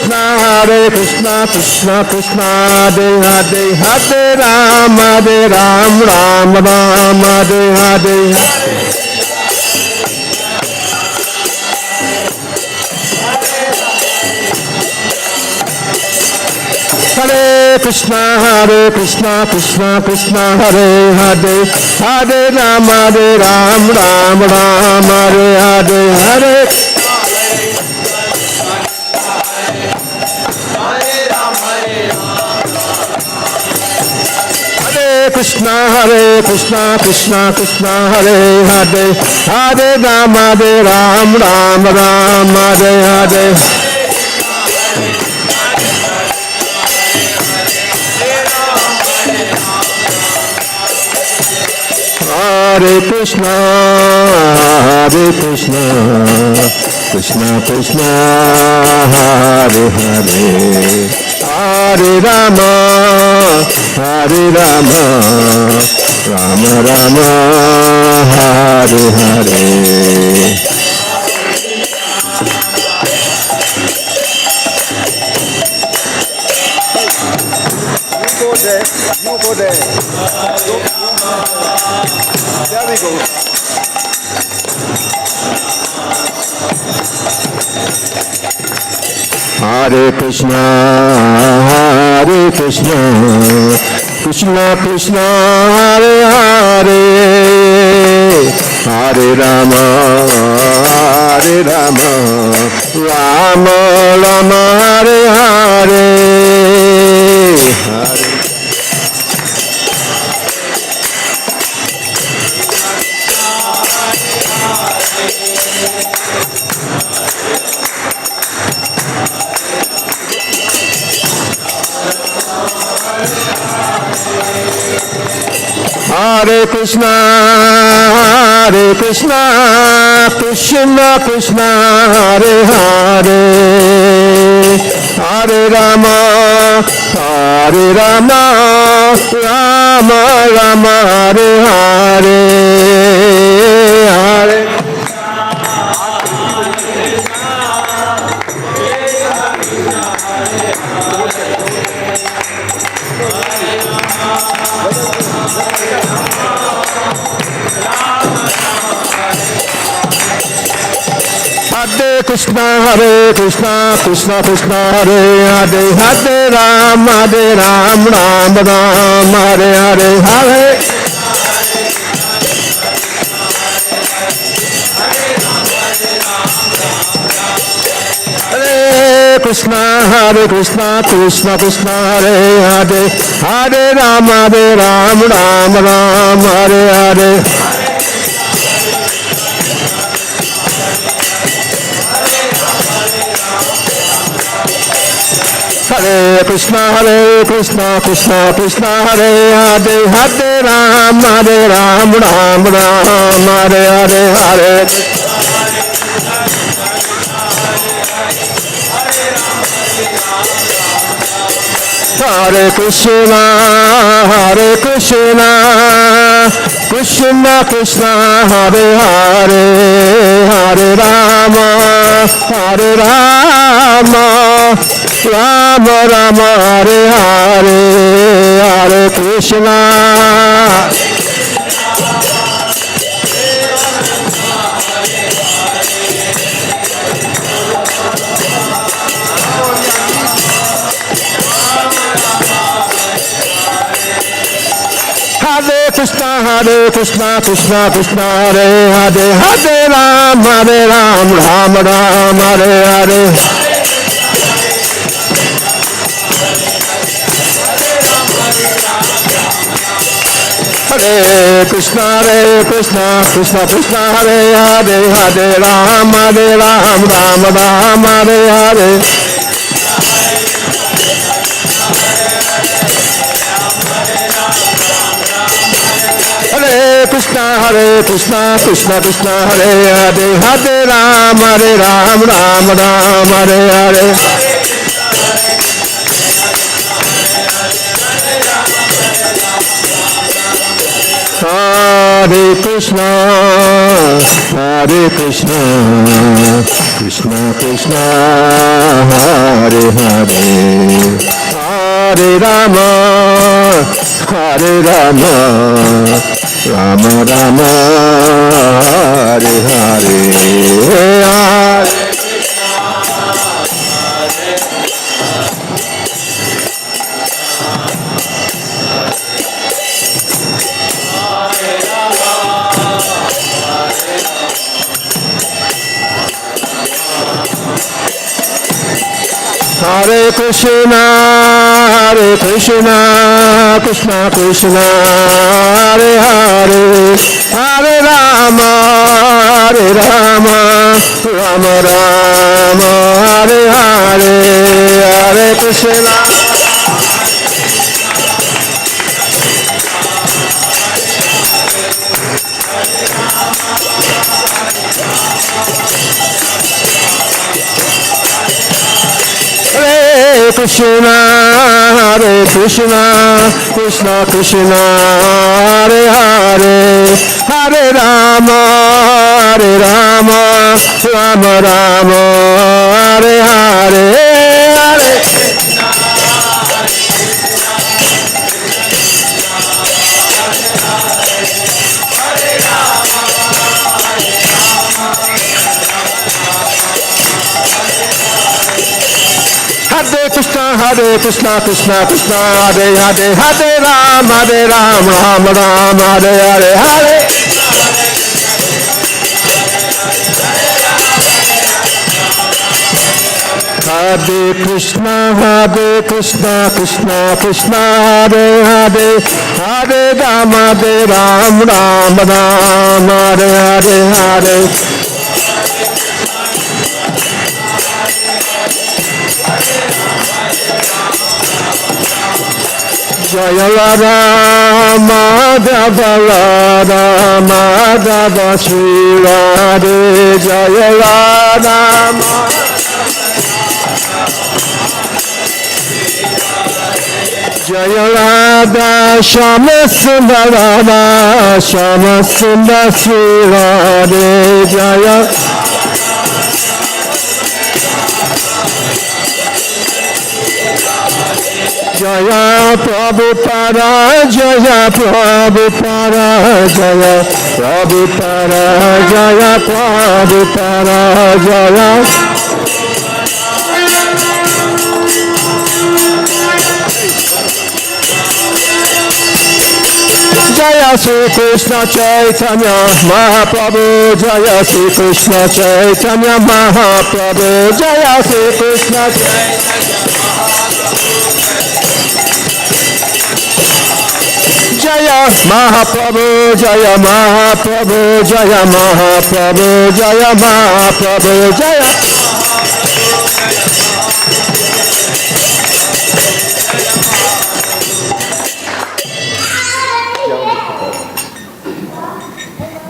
Hare Krishna, Krishna Krishna, Hare Hare, Hare Ram, Ram Ram, Hare Hare. Hare Krishna, Krishna Krishna, Hare Hare, Hare Ram, Ram Ram, Hare Hare, Hare. Krishna, Krishna Krishna, Hare Hare, Hare Ram, Ram Ram, Hare Hare. Hare Krishna, Krishna Krishna, Hare Hare, Hare Rama, Rama Rama, Hare Hare. You go there. There we go. Hare Krishna, Krishna Krishna, Hare Hare, Hare Rama, Rama Rama, Hare Hare, Hare. Hare Krishna, Krishna Krishna, Hare Hare, Hare Rama, Rama Rama, Hare Hare, Hare. Hare Krishna, Krishna Krishna, Hare Hare, Hare Ram, Ram Ram, Hare Hare, Hare. Hare Krishna, Krishna Krishna, Hare Hare, Hare Ram, Ram Ram, Hare Hare. Hare Krishna, Krishna Krishna, Hare Hare, Hare Ram, Ram Ram, Hare Hare, Hare. Hare Krishna, Krishna Krishna, Hare Hare, Hare Rama, Rama Rama, Hare Hare, Hare Krishna. Hare Krishna, Krishna Hare Hare, Hare Ram, Ram Ram, Hare Hare. Hare Krishna, Krishna Hare Hare, Hare Ram, Ram Ram, Hare Hare. Hare Krishna, Krishna Hare Hare, Hare Ram, Ram Ram, Hare Hare. Hare Hare Krishna, Hare Krishna, Krishna Krishna, Hare Hare, Hare Rama, Hare Rama, Rama Rama, Hare Hare, Hare Hare Krishna, Krishna Krishna, Hare Hare, Hare Rama, Rama Rama, Hare Hare, Hare Krishna. Hare Krishna, Krishna Krishna, Hare Hare, Hare Rama, Rama Rama, Hare Hare, Hare Hare Krishna, Krishna Krishna, Hare Hare, Hare Ram, Ram Ram, Hare Hare, Hare Hare Krishna, Krishna Krishna, Hare Hare, Hare Ram, Ram Ram, Hare Hare, Hare Jaya Radha Madhava Radha Madhava Sri Radhe Jaya Radha Jaya Radha Shama Sundar Radha Shama Sundar Sri Radhe Jaya Jaya Prabhupada, Jaya Prabhupada, Jaya Prabhupada, Jaya Prabhupada, Jaya Jaya Sri Krishna Chaitanya Mahaprabhu, Jaya Sri Krishna Chaitanya Mahaprabhu, Jaya Sri Krishna Chaitanya Jaya Mahaprabhu, Jaya Mahaprabhu, Jaya Mahaprabhu, Jaya Mahaprabhu, Jaya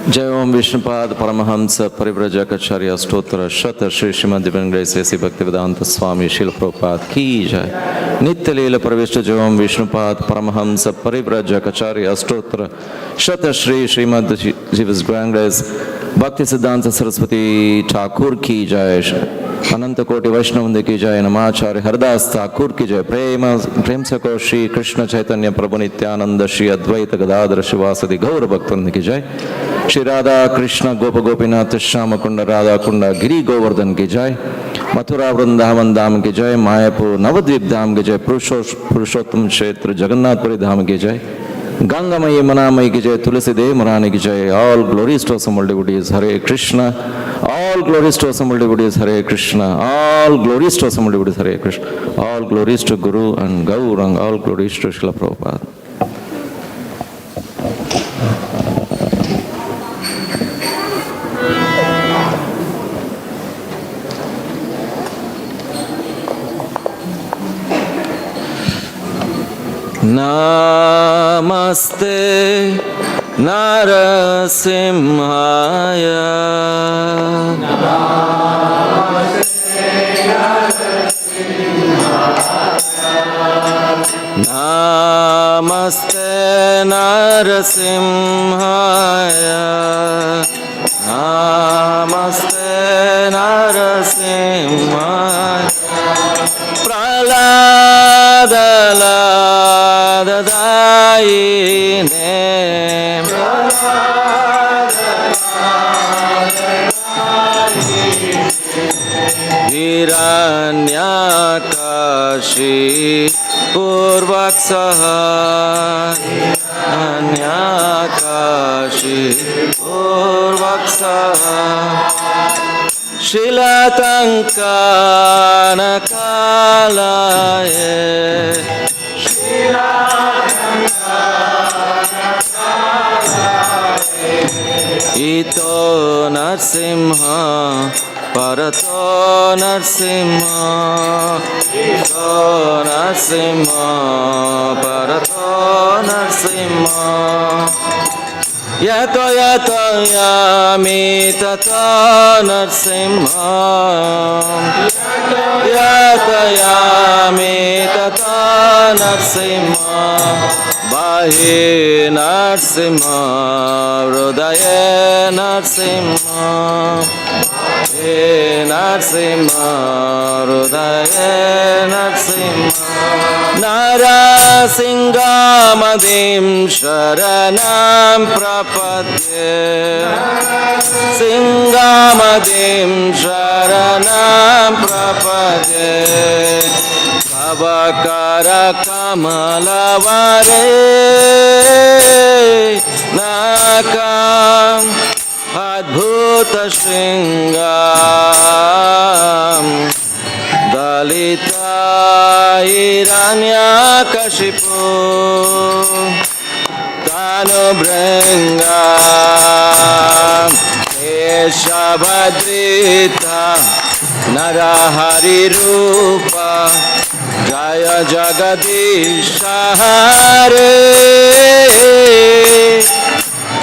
जय ओम विष्णुपाद परमहंस परिव्रजकाचार्य स्तोत्र शत श्री श्रीमद श्री भक्तिवेदांत स्वामी शिल प्रभुपाद की जय नित्य लीला प्रविष्ट जय ओम विष्णुपाद परमहंस परिव्रजकाचार्य स्तोत्र शत श्री श्रीमद जीवस ग्रैंड भक्ति सिद्धांत सरस्वती ठाकुर की जय अनंत कोटि वैष्णव की जय नमाचार्य हरदास ठाकुर की जय प्रेम सको श्री कृष्ण चैतन्य प्रभु नित्यानंद श्री अद्वैत गदाधर शिवासदि गौर भक्तों की जय श्री राधा कृष्ण गोप गोपीनाथ श्याम कुंड राधा कुंड गिरी गोवर्धन की जय मथुरा वृंदावन धाम की जय मायापुर नवद्वीप धाम की जय पुरुषोत्तम क्षेत्र जगन्नाथपुरी धाम की जय गंगामयी यमुनामयी की जय तुलसी देव महारानी की जय all glories to assembled devotees Hare Krishna all glories to assembled devotees Hare Krishna all glories to assembled devotees Hare Krishna all glories to guru and Gauranga all glories to Srila Prabhupada Namaste Narasimhaya Namaste Narasimhaya. Namaste Narasimhaya. Praladadayine. Hiranyakashi Purvaksaha. Hiranyakashi Purvaksaha. Shilatankana Kalaye. Ito Narsimha Parato Narsimha. Ito Narsimha Parato Narsimha. Yato yato yami tato Narsimha. Yato yami tato Narsimha. Bahi Narsimha Hrudaye Narsimha. Narsimha Hrudaye Narsimha. Narasingamadim Sharanam Prapadye. Singamadim Sharanam Prapadye. Kavakara Kamalavare Nakam Adbhuta Shringam Dalita Hiranyakashipu Tanubhrangam Eshabhadrita Narahari Rupa Jaya Jagadisha Hare.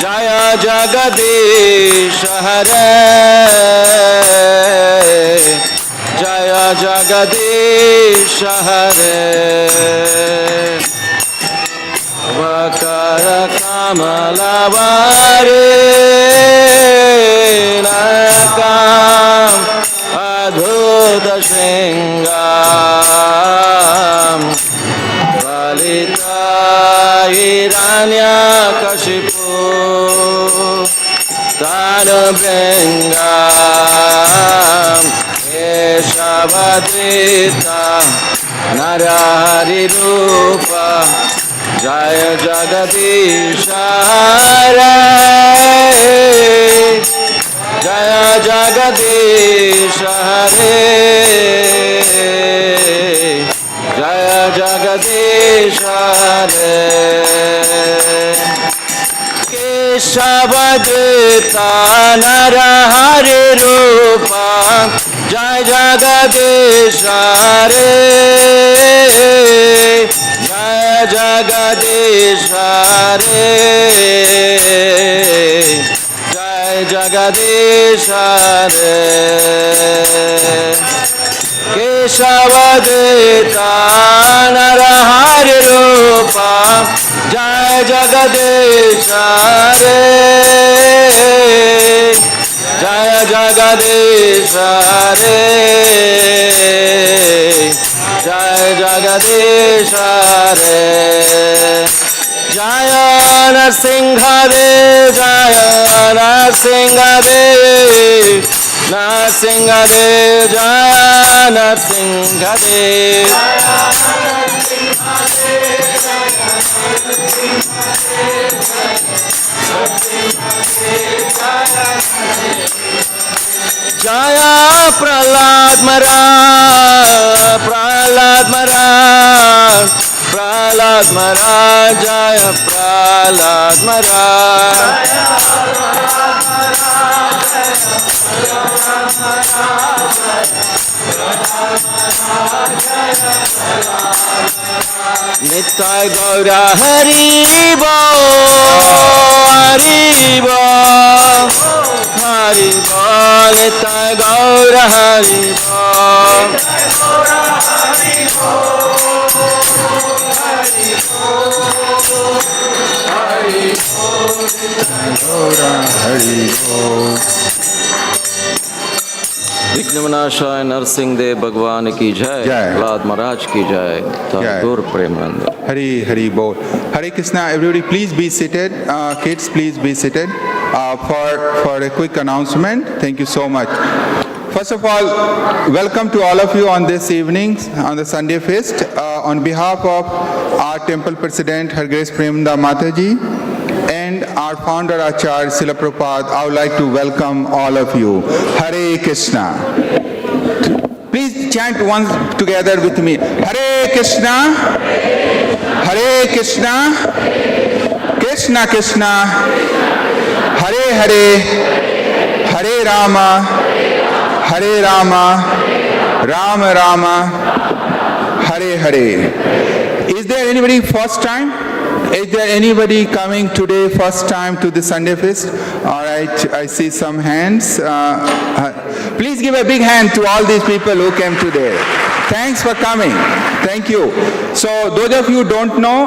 Jaya Jagadisha Hare. Jaya Jagadisha Hare. Vakara Kamalavare Nakam Adhuta Shringam Valita Hiranyakashipu Tanubhrangam Eshabhadrita Narahari Rupa Jaya Jagadisha Hare. Jaya Jagadisha Hare. Jaya Jagadisha Hare. Keshavadrita Narahari Rupa Jaya Jagadisha Hare. Jaya Jagadisha Hare. Jaya Jagadisha Hare. Keshavadrita Narahari Rupa Jaya Jagadisha Hare. Jaya Jagadisha Hare. Jaya Jagadisha Hare. Jaya Narsingha Dev. Jaya Narsingha Dev. Narsingha Dev. Jaya Narsingha Dev. Jaya Prahlad Maharaj. Prahlad Maharaj. Prahlad Maharaj. Jaya Prahlad Maharaj. Nitya Gaura Hari Bo. Hari Bo. Hari Bo. Nitya Gaura Hari Bo. जमुनाशाय नरसिंह देव भगवान की जय, जय। प्रहलाद महाराज की जय, जय। गौर Premanand. Hari Hari Bol. Hare Krishna. Everybody, please be seated. Kids, please be seated. For a quick announcement. Thank you so much. First of all, welcome to all of you on this evening, on the Sunday feast. On behalf of our temple president, Her Grace Premda Mathaji, and our founder Acharya Srila Prabhupada, I would like to welcome all of you. Hare Krishna. Please chant once together with me. Hare Krishna, Hare Krishna, Krishna Krishna, Hare Hare, Hare Rama, Hare Rama, Rama Rama, Hare Hare. Is there anybody first time? Is there anybody coming today first time to the Sunday feast? All right, I see some hands. Please give a big hand to all these people who came today. Thanks for coming. Thank you. So those of you who don't know,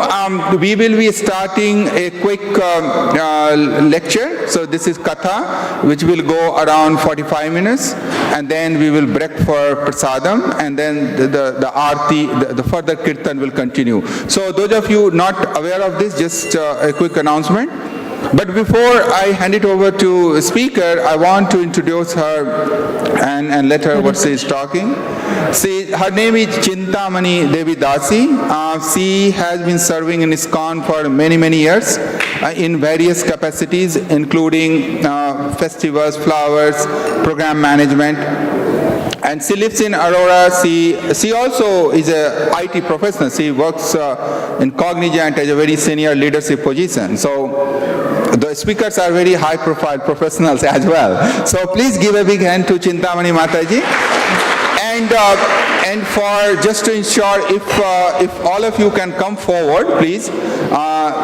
we will be starting a quick lecture. So this is Katha, which will go around 45 minutes. And then we will break for prasadam. And then the aarti, the further kirtan will continue. So those of you not aware of this, just a quick announcement. But before I hand it over to speaker, I want to introduce her and let her what she is talking. See, her name is Cintamani Devi Dasi. She has been serving in ISKCON for many years in various capacities, including festivals, flowers, program management. And she lives in Aurora. She also is a IT professional. She works in Cognizant as a very senior leadership position. So the speakers are very high profile professionals as well. So please give a big hand to Cintamani Mataji. And for just to ensure if all of you can come forward, please,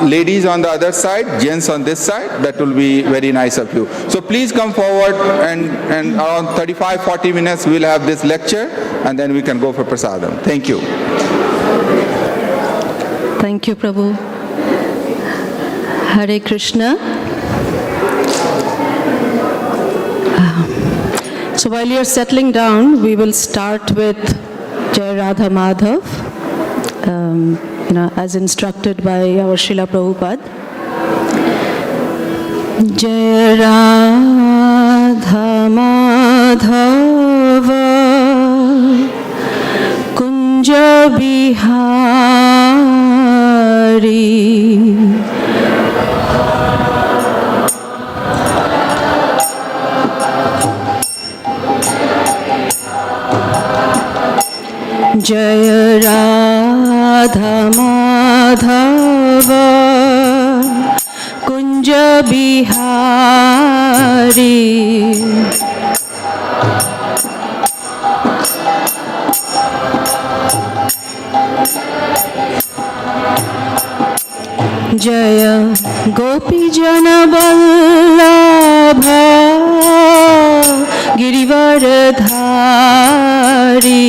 ladies on the other side, gents on this side, that will be very nice of you. So please come forward, and around 35-40 minutes we'll have this lecture, and then we can go for prasadam. Thank you. Thank you, Prabhu. Hare Krishna. So while you're settling down, we will start with Jai Radha Madhav, as instructed by our Srila Prabhupada. Jai Radha Madhava Kunja Bihari Jaya Radha Madhava Kunja Bihari Jaya Gopi Jana Vallabha Girivaradhari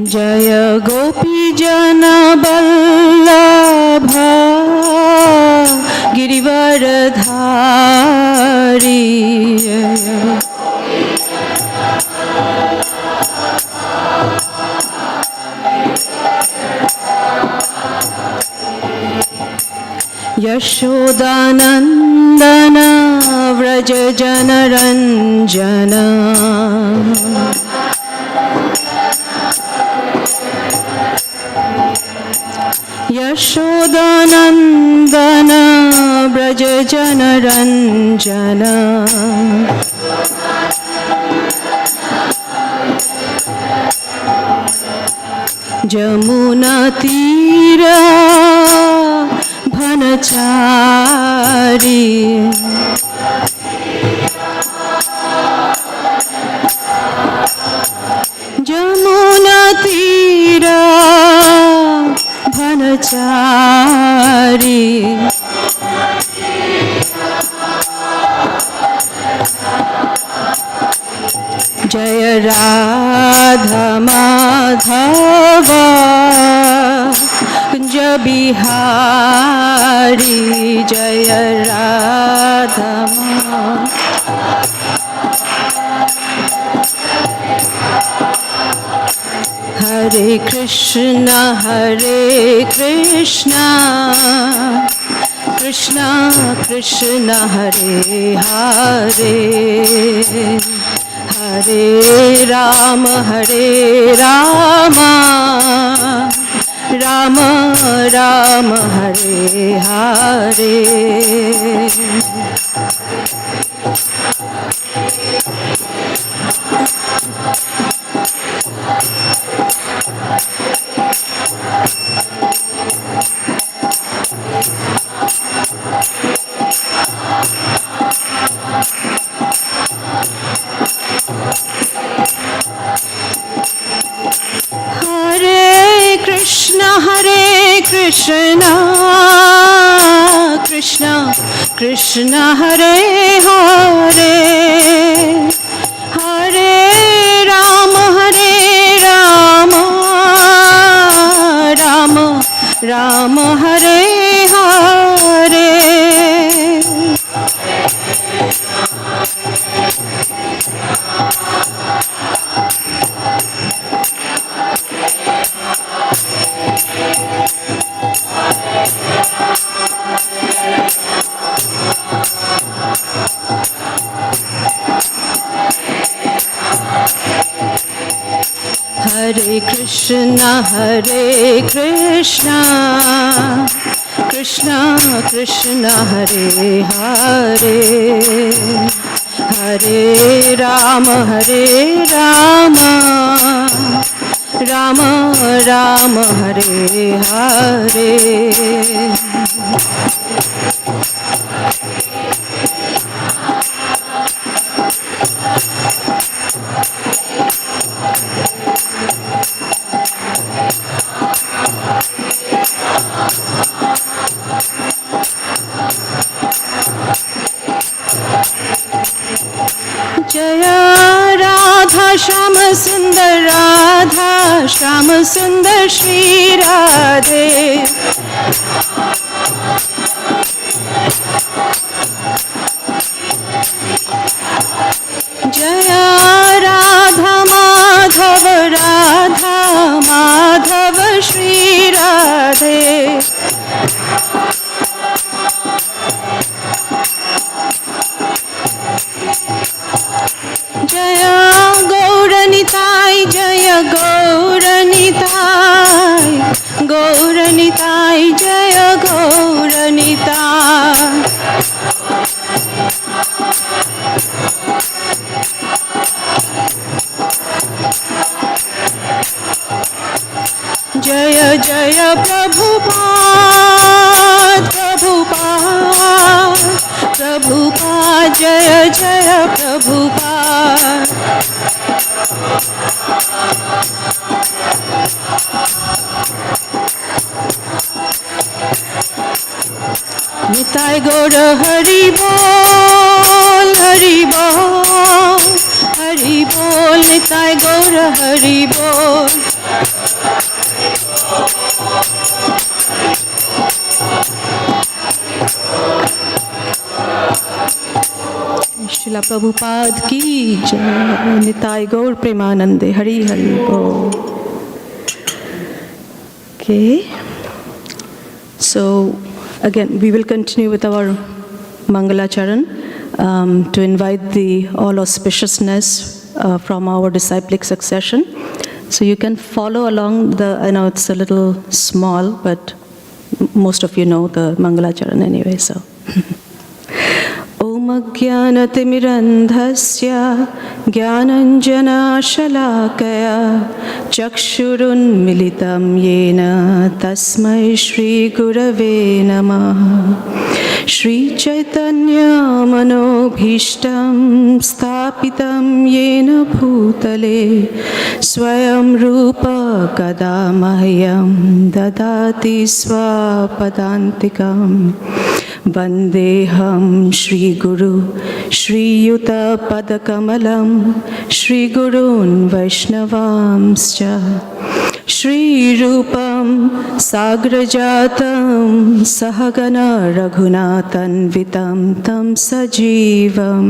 Jaya Gopi Jana Vallabha Girivaradhari Yashodanandana Vraja Janaranjana Yashodanandana Vraja Janaranjana Jamuna Tira Bhanachari Jamuna Tira Bhanachari Jaya Radha Madhava Kunja Bihari जय राधा हरे कृष्णा कृष्णा कृष्णा हरे हरे हरे राम राम राम हरे हरे कृष्णा कृष्णा हरे हरे हरे राम राम हरे हरे हरे कृष्णा कृष्णा कृष्णा हरे हरे हरे राम राम राम हरे हरे जय राधा श्याम सुंदर श्री राधे जय राधा माधव श्री राधे जय गौरनिताय जय गौरनिताय जय गौरनिताय जय जय प्रभुपाद जय जय प्रभुपाद निताय गौर हरि बोल निताय गौर हरि बोल श्रीला प्रभुपाद की जय निताय गौर प्रेमानंदे हरि हरि बोल. Okay, so again we will continue with our Mangalacharan to invite the all auspiciousness from our disciplic succession. So you can follow along I know it's a little small, but most of you know the Mangalacharan anyway, so. Om Jnanatimirandhasya Jnananjanashalakaya Chakshurunmilitam Yena Tasmai Shri Gurave Namaha. Shri Chaitanya Manobhishtam Sthapitam Yena Bhutale Swayam Rupa Kada Mahyam Dadati Swapadantikam. Vandeham Shri Guru Shri Yuta Padakamalam Shri Gurun Vaishnavamscha Shri Rupam sagrajatam sahagana raghunathanvitam tam sajivam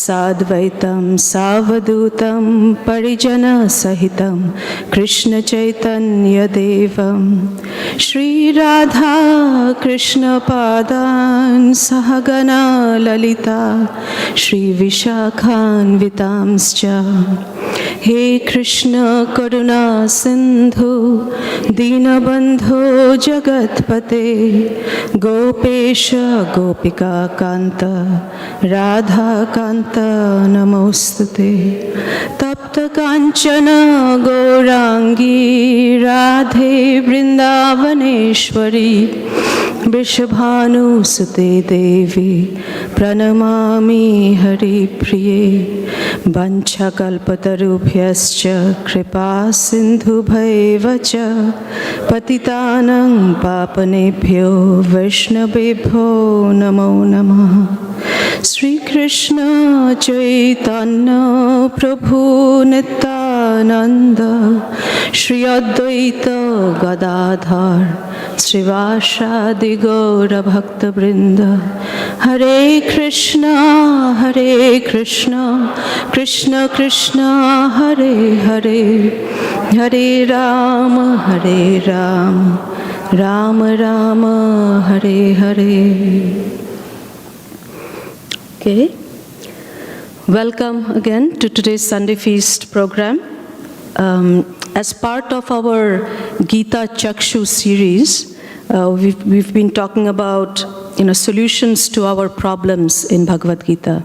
sadvaitam savadutam parijana sahitam Krishna Chaitanya Devam Shri Radha Krishna Padan Sahagana Lalita Shri Vishakhan Vitamscha He Krishna Karuna Sindhu Dinabandho Jagatpate Gopesha Gopika Kanta Radha Kanta Namostute Tapta Kanchana Gaurangi Radhe Vrindavaneshwari Vrishabhanu Sute Devi Pranamami Hari Priye Vancha Kalpatarubhyascha Kripa Sindhu Bhaivacha Patitanang Papanebhyo Vaishnavebhyo Namo Namaha Sri Krishna Chaitanya Prabhu Nityananda Shri Advaita Gadadhar Srivasadi Gaura Bhakta Vrinda Hare Krishna Krishna Krishna Hare Hare Hare Rama Rama Rama Hare Hare. Okay. Welcome again to today's Sunday Feast program. As part of our Gita Chakshu series, we've been talking about solutions to our problems in Bhagavad Gita.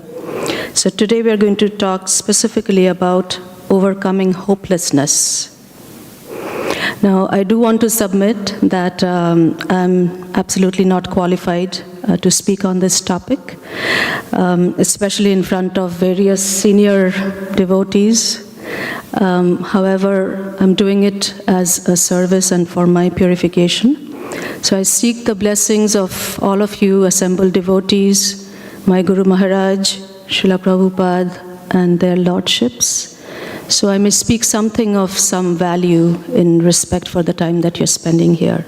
So today we are going to talk specifically about overcoming hopelessness. Now, I do want to submit that I'm absolutely not qualified to speak on this topic, especially in front of various senior devotees. However, I'm doing it as a service and for my purification. So I seek the blessings of all of you assembled devotees, my Guru Maharaj, Srila Prabhupada, and their lordships, so I may speak something of some value in respect for the time that you're spending here.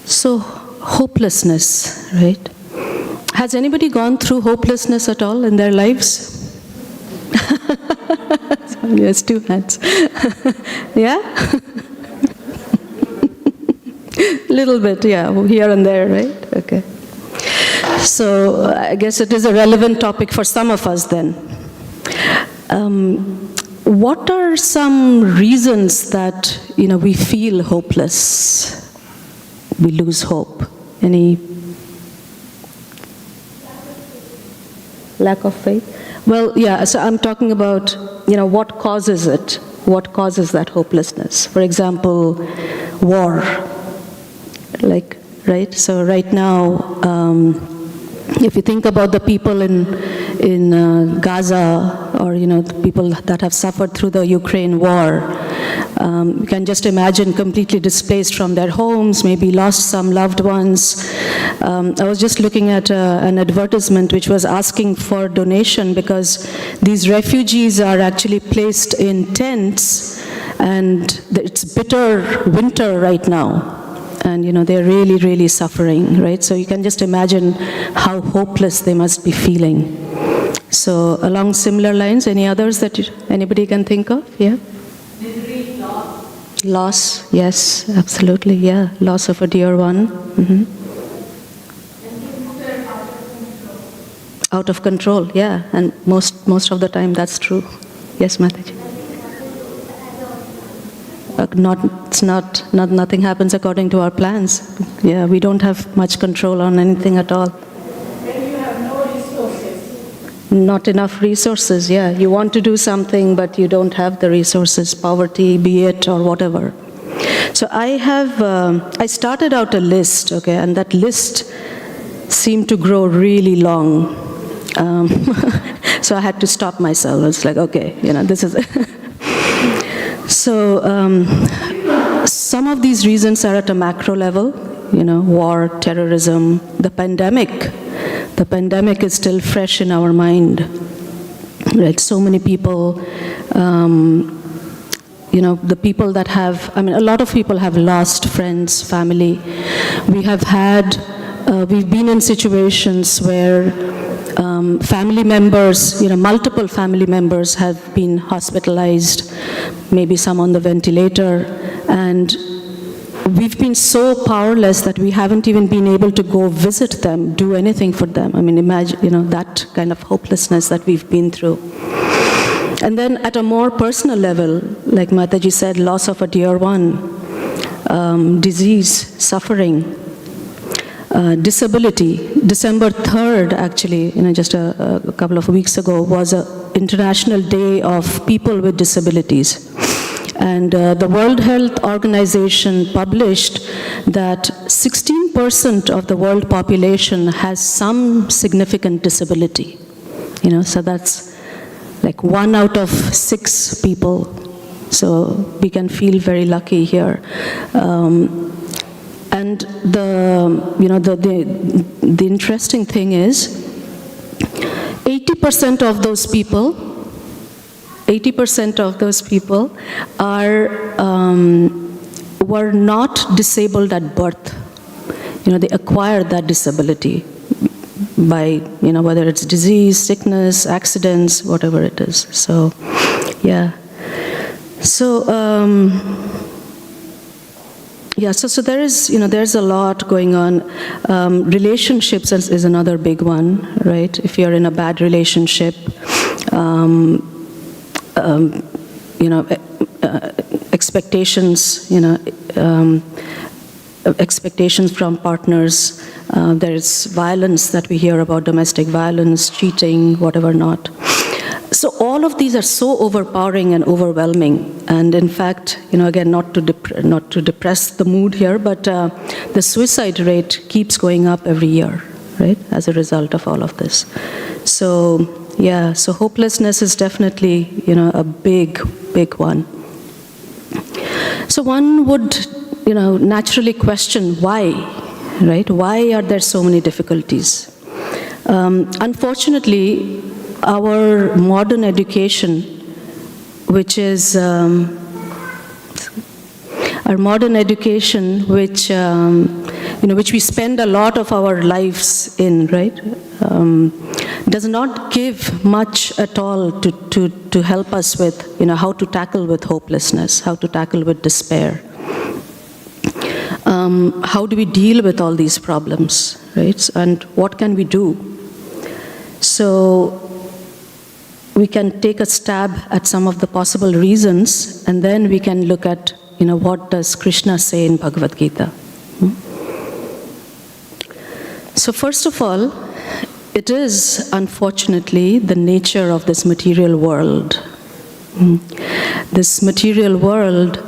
So hopelessness, right? Has anybody gone through hopelessness at all in their lives? Yes, 2 hands. Yeah? Little bit, yeah, here and there, right? Okay. So I guess it is a relevant topic for some of us then. What are some reasons that we feel hopeless? We lose hope. Any lack of faith? Well, yeah, so I'm talking about, what causes it? What causes that hopelessness? For example, war. Right? So right now, if you think about the people in Gaza, or the people that have suffered through the Ukraine war, you can just imagine completely displaced from their homes, maybe lost some loved ones. I was just looking at an advertisement which was asking for donation because these refugees are actually placed in tents, and it's bitter winter right now. And they're really, really suffering, right? So you can just imagine how hopeless they must be feeling. So along similar lines, any others that anybody can think of? Yeah? Misery, Loss, yes, absolutely, yeah. Loss of a dear one. Mm-hmm. Out of control, yeah. And most of the time that's true. Yes, Mathaji. Nothing happens according to our plans. Yeah, we don't have much control on anything at all. Then you have no resources. Not enough resources, yeah. You want to do something, but you don't have the resources, poverty, be it, or whatever. So I started out a list, okay, and that list seemed to grow really long. So I had to stop myself. It's like, okay, this is So some of these reasons are at a macro level, war, terrorism, the pandemic. The pandemic is still fresh in our mind, right? So many people the people that have, a lot of people have lost friends, family. We've been in situations where family members, multiple family members have been hospitalized, maybe some on the ventilator, and we've been so powerless that we haven't even been able to go visit them, do anything for them. Imagine, that kind of hopelessness that we've been through. And then at a more personal level, like Mathaji said, loss of a dear one, disease, suffering, disability. December 3rd, actually, just a couple of weeks ago, was an International Day of People with Disabilities. And the World Health Organization published that 16% of the world population has some significant disability. So that's like 1 out of 6 people. So we can feel very lucky here. And the interesting thing is, 80% of those people were not disabled at birth. They acquired that disability by, whether it's disease, sickness, accidents, whatever it is. So, yeah. So, so there is, there's a lot going on. Relationships is another big one, right? If you're in a bad relationship, expectations, expectations from partners. There's violence that we hear about, domestic violence, cheating, whatever not. So all of these are so overpowering and overwhelming. And in fact, again, not to depress the mood here, but the suicide rate keeps going up every year, right, as a result of all of this. So, yeah, so hopelessness is definitely, a big, big one. So one would, naturally question why, right? Why are there so many difficulties? Unfortunately, our modern education, which is which we spend a lot of our lives in, right, does not give much at all to help us with, how to tackle with hopelessness, how to tackle with despair. How do we deal with all these problems, right? And what can we do? So we can take a stab at some of the possible reasons, and then we can look at, what does Krishna say in Bhagavad Gita? So first of all, it is unfortunately the nature of this material world. This material world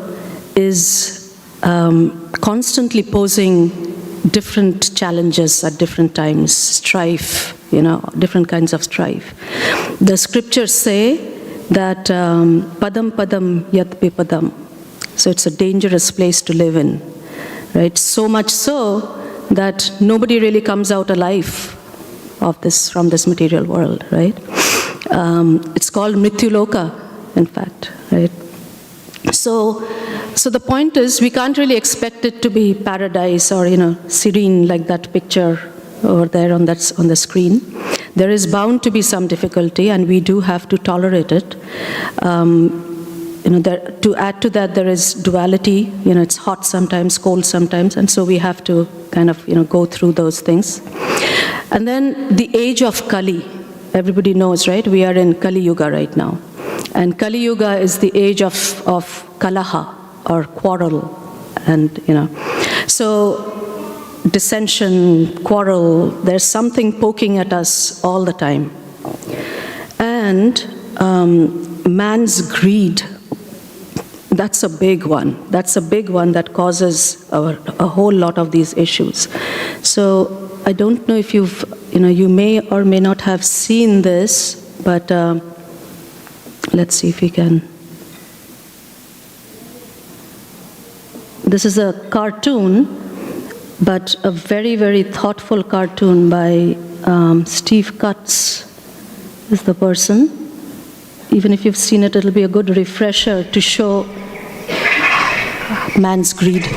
is constantly posing different challenges at different times, strife, different kinds of strife. The scriptures say that padam padam yat vipadam. So it's a dangerous place to live in, right? So much so that nobody really comes out alive from this material world, right? It's called Mrityuloka, in fact, right? So the point is, we can't really expect it to be paradise or, serene like that picture over there on the screen. There is bound to be some difficulty, and we do have to tolerate it. To add to that, there is duality. It's hot sometimes, cold sometimes, and so we have to kind of, go through those things. And then the age of Kali. Everybody knows, right? We are in Kali Yuga right now. And Kali Yuga is the age of Kalaha, or quarrel. And, so dissension, quarrel, there's something poking at us all the time. And man's greed, that's a big one. That's a big one that causes a whole lot of these issues. So I don't know if you may or may not have seen this, but let's see if we can. This is a cartoon, but a very, very thoughtful cartoon by Steve Cutts is the person. Even if you've seen it, it'll be a good refresher to show man's greed.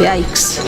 Yikes.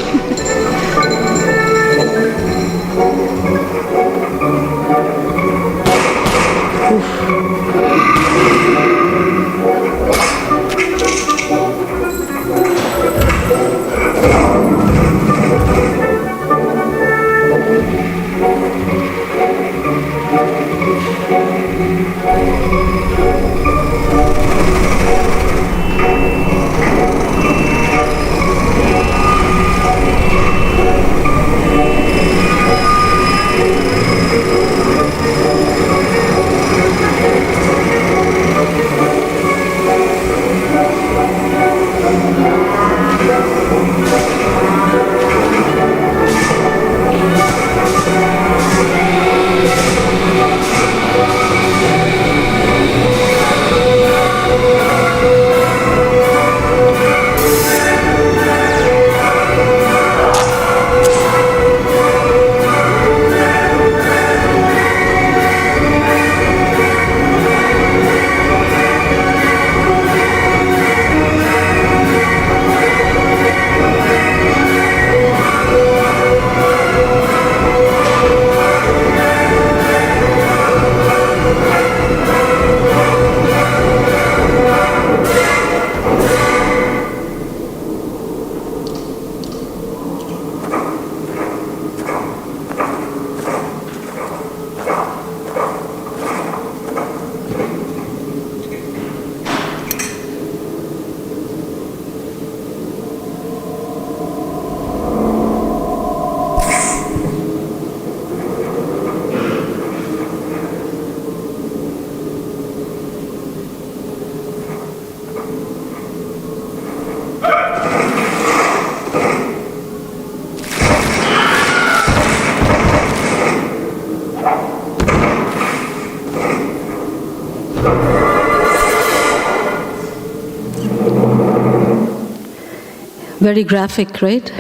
Very graphic, right?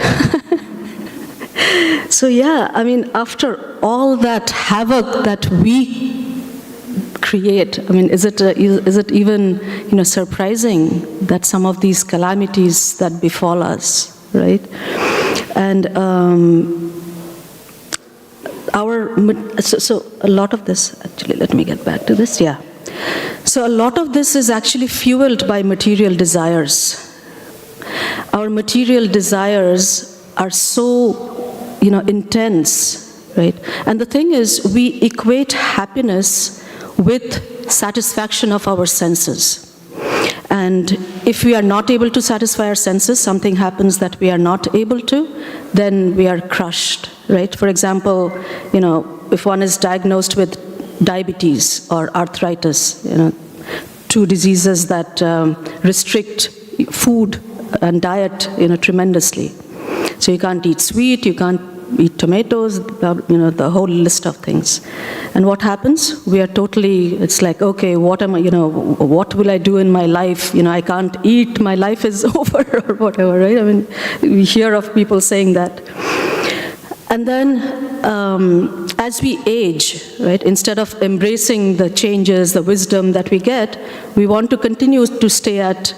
So yeah, I mean, after all that havoc that we create, I mean, is it even surprising that some of these calamities that befall us, right? And so a lot of this, actually, let me get back to this. Yeah. So a lot of this is actually fueled by material desires. Our material desires are so, intense, right? And the thing is, we equate happiness with satisfaction of our senses. And if we are not able to satisfy our senses, something happens that we are not able to, then we are crushed, right? For example, if one is diagnosed with diabetes or arthritis, two diseases that restrict food and diet, tremendously. So you can't eat sweet, you can't eat tomatoes, the whole list of things. And what happens? We are totally, it's like, okay, what will I do in my life? I can't eat, my life is over, or whatever, right? I mean, we hear of people saying that. And then, as we age, right, instead of embracing the changes, the wisdom that we get, we want to continue to stay at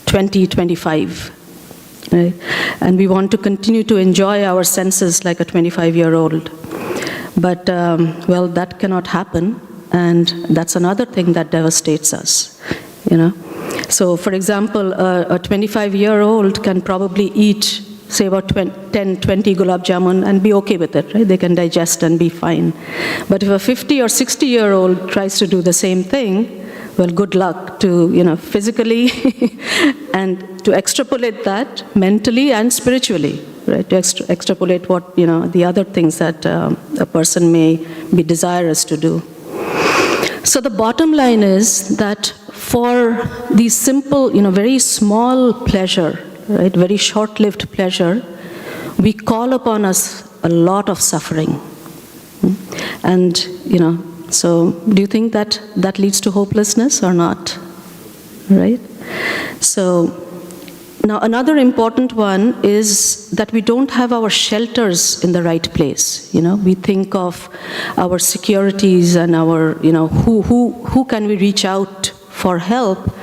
20, 25, right? And we want to continue to enjoy our senses like a 25-year-old. But, well, that cannot happen, and that's another thing that devastates us, you know. So, for example, a 25-year-old can probably eat, say, about 10, 20 gulab jamun and be okay with it, right? They can digest and be fine. But if a 50 or 60-year-old tries to do the same thing, well, good luck to, you know, physically and to extrapolate that mentally and spiritually, right? To extrapolate what, you know, the other things that a person may be desirous to do. So the bottom line is that for these simple, you know, very small pleasure, right, very short-lived pleasure, we call upon us a lot of suffering. And, you know, so do you think that that leads to hopelessness or not? Right? So now another important one is that we don't have our shelters in the right place. You know, we think of our securities and our, you know, who can we reach out for help.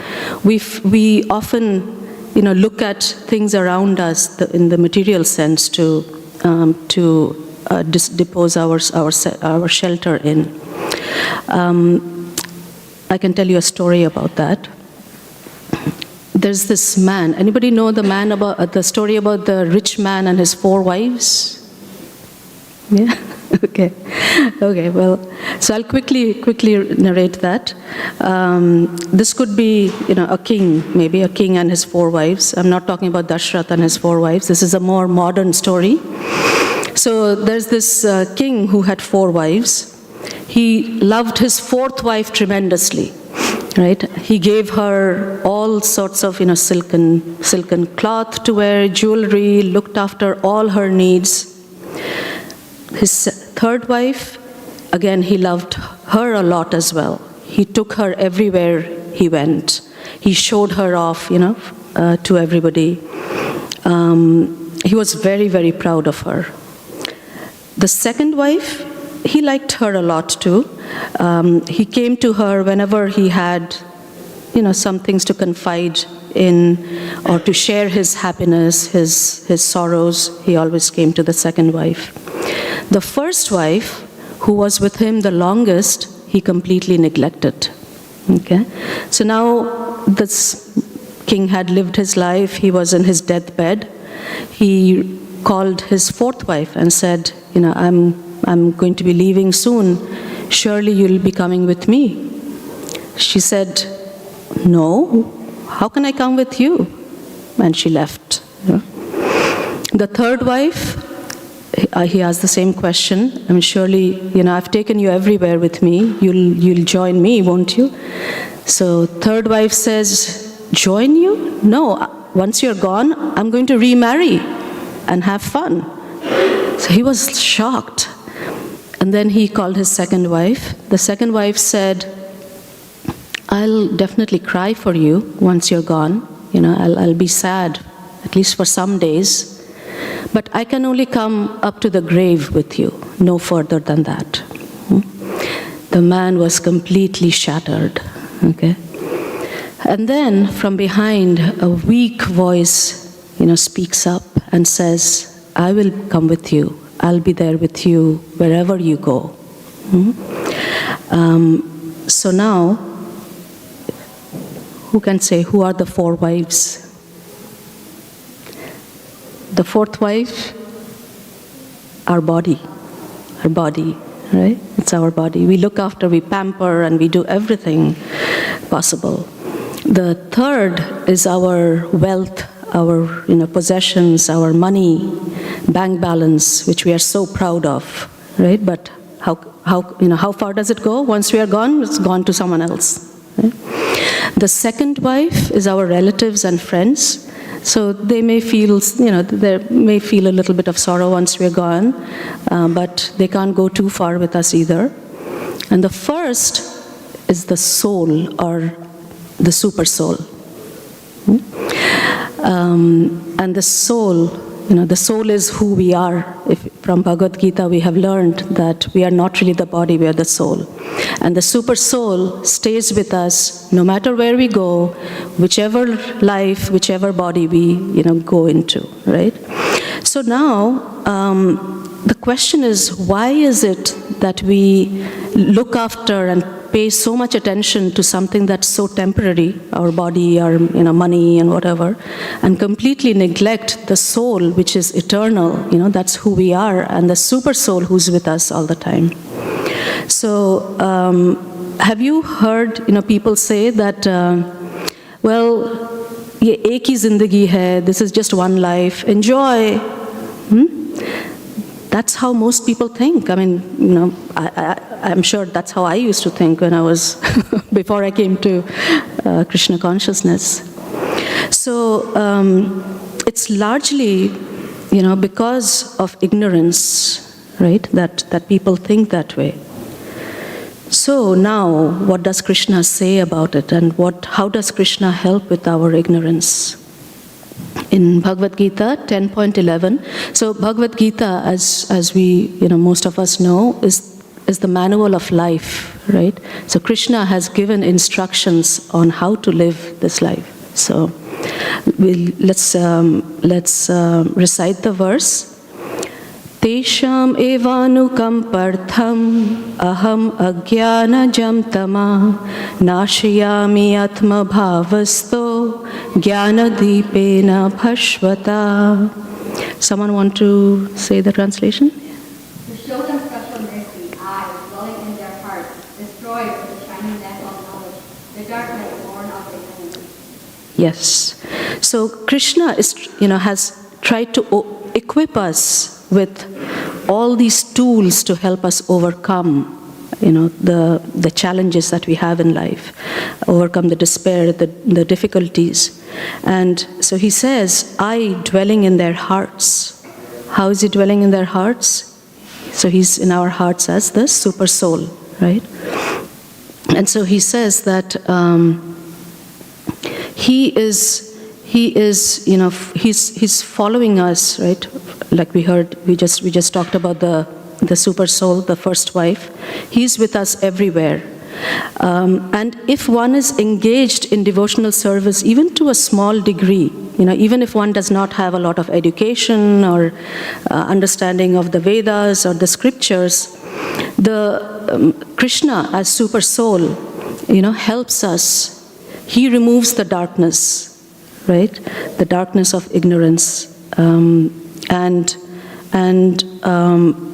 We often, you know, look at things around us in the material sense to depose our shelter in. I can tell you a story about that. There's this man. Anybody know the story about the rich man and his 4 wives? Yeah. Okay. Okay. Well, so I'll quickly narrate that. This could be, you know, a king, maybe a king and his 4 wives. I'm not talking about Dashrath and his 4 wives. This is a more modern story. So there's this king who had 4 wives. He loved his 4th wife tremendously, right? He gave her all sorts of, you know, silken cloth to wear, jewelry, looked after all her needs. His 3rd wife, again, he loved her a lot as well. He took her everywhere he went. He showed her off, you know, to everybody. He was very, very proud of her. The 2nd wife, he liked her a lot too. He came to her whenever he had, you know, some things to confide in or to share his happiness, his sorrows. He always came to the 2nd wife. The 1st wife, who was with him the longest, he completely neglected. Okay? So now this king had lived his life. He was in his deathbed. He called his 4th wife and said, you know, I'm going to be leaving soon. Surely you'll be coming with me. She said, no, how can I come with you? And she left. Yeah. The 3rd wife, he asked the same question. I mean, surely, you know, I've taken you everywhere with me. You'll join me, won't you? So 3rd wife says, join you? No, once you're gone, I'm going to remarry and have fun. So he was shocked. And then he called his 2nd wife. The 2nd wife said, I'll definitely cry for you once you're gone. You know, I'll be sad, at least for some days. But I can only come up to the grave with you, no further than that. The man was completely shattered. Okay? And then from behind, a weak voice, you know, speaks up and says, I will come with you. I'll be there with you wherever you go. So now, who can say who are the 4 wives? The 4th wife, our body, right? It's our body. We look after, we pamper, and we do everything possible. The 3rd is our wealth, our, you know, possessions, our money, bank balance, which we are so proud of, right? But how far does it go? Once we are gone, it's gone to someone else. Right? The 2nd wife is our relatives and friends. So they may feel, you know, they may feel a little bit of sorrow once we're gone, but they can't go too far with us either. And the 1st is the soul, or the super soul. And the soul, you know, the soul is who we are. From Bhagavad Gita, we have learned that we are not really the body, we are the soul. And the super soul stays with us no matter where we go, whichever life, whichever body we, you know, go into, right? So now, the question is, why is it that we look after and pay so much attention to something that's so temporary, our body, our money and whatever, and completely neglect the soul, which is eternal, that's who we are, and the super soul who's with us all the time. So, have you heard, people say that, well, ye ek hi zindagi hai, this is just one life, enjoy. That's how most people think. I mean, I'm sure that's how I used to think when I was, before I came to Krishna consciousness. So, it's largely, because of ignorance, right, that people think that way. So now, what does Krishna say about it, and how does Krishna help with our ignorance? In Bhagavad Gita 10.11, so Bhagavad Gita, as we, most of us know, is the manual of life, right? So Krishna has given instructions on how to live this life. So let's recite the verse. Tesham evanukam partham aham ajnanajam tama nashayami atma bhavasto jnanadipena bhashvata. Someone want to say the translation? To show them special mercy, I, dwelling in their hearts, destroy with the shining lamp of knowledge the darkness born of ignorance. Yes. So Krishna has tried to equip us with all these tools to help us overcome, the challenges that we have in life, overcome the despair, the difficulties. And so he says, I dwelling in their hearts. How is he dwelling in their hearts? So he's in our hearts as the super soul, right? And so he says that he's following us, right? Like we heard, we just talked about the super soul, the first wife. He's with us everywhere. And if one is engaged in devotional service, even to a small degree, even if one does not have a lot of education or understanding of the Vedas or the scriptures, the Krishna as super soul, helps us. He removes the darkness, right? The darkness of ignorance.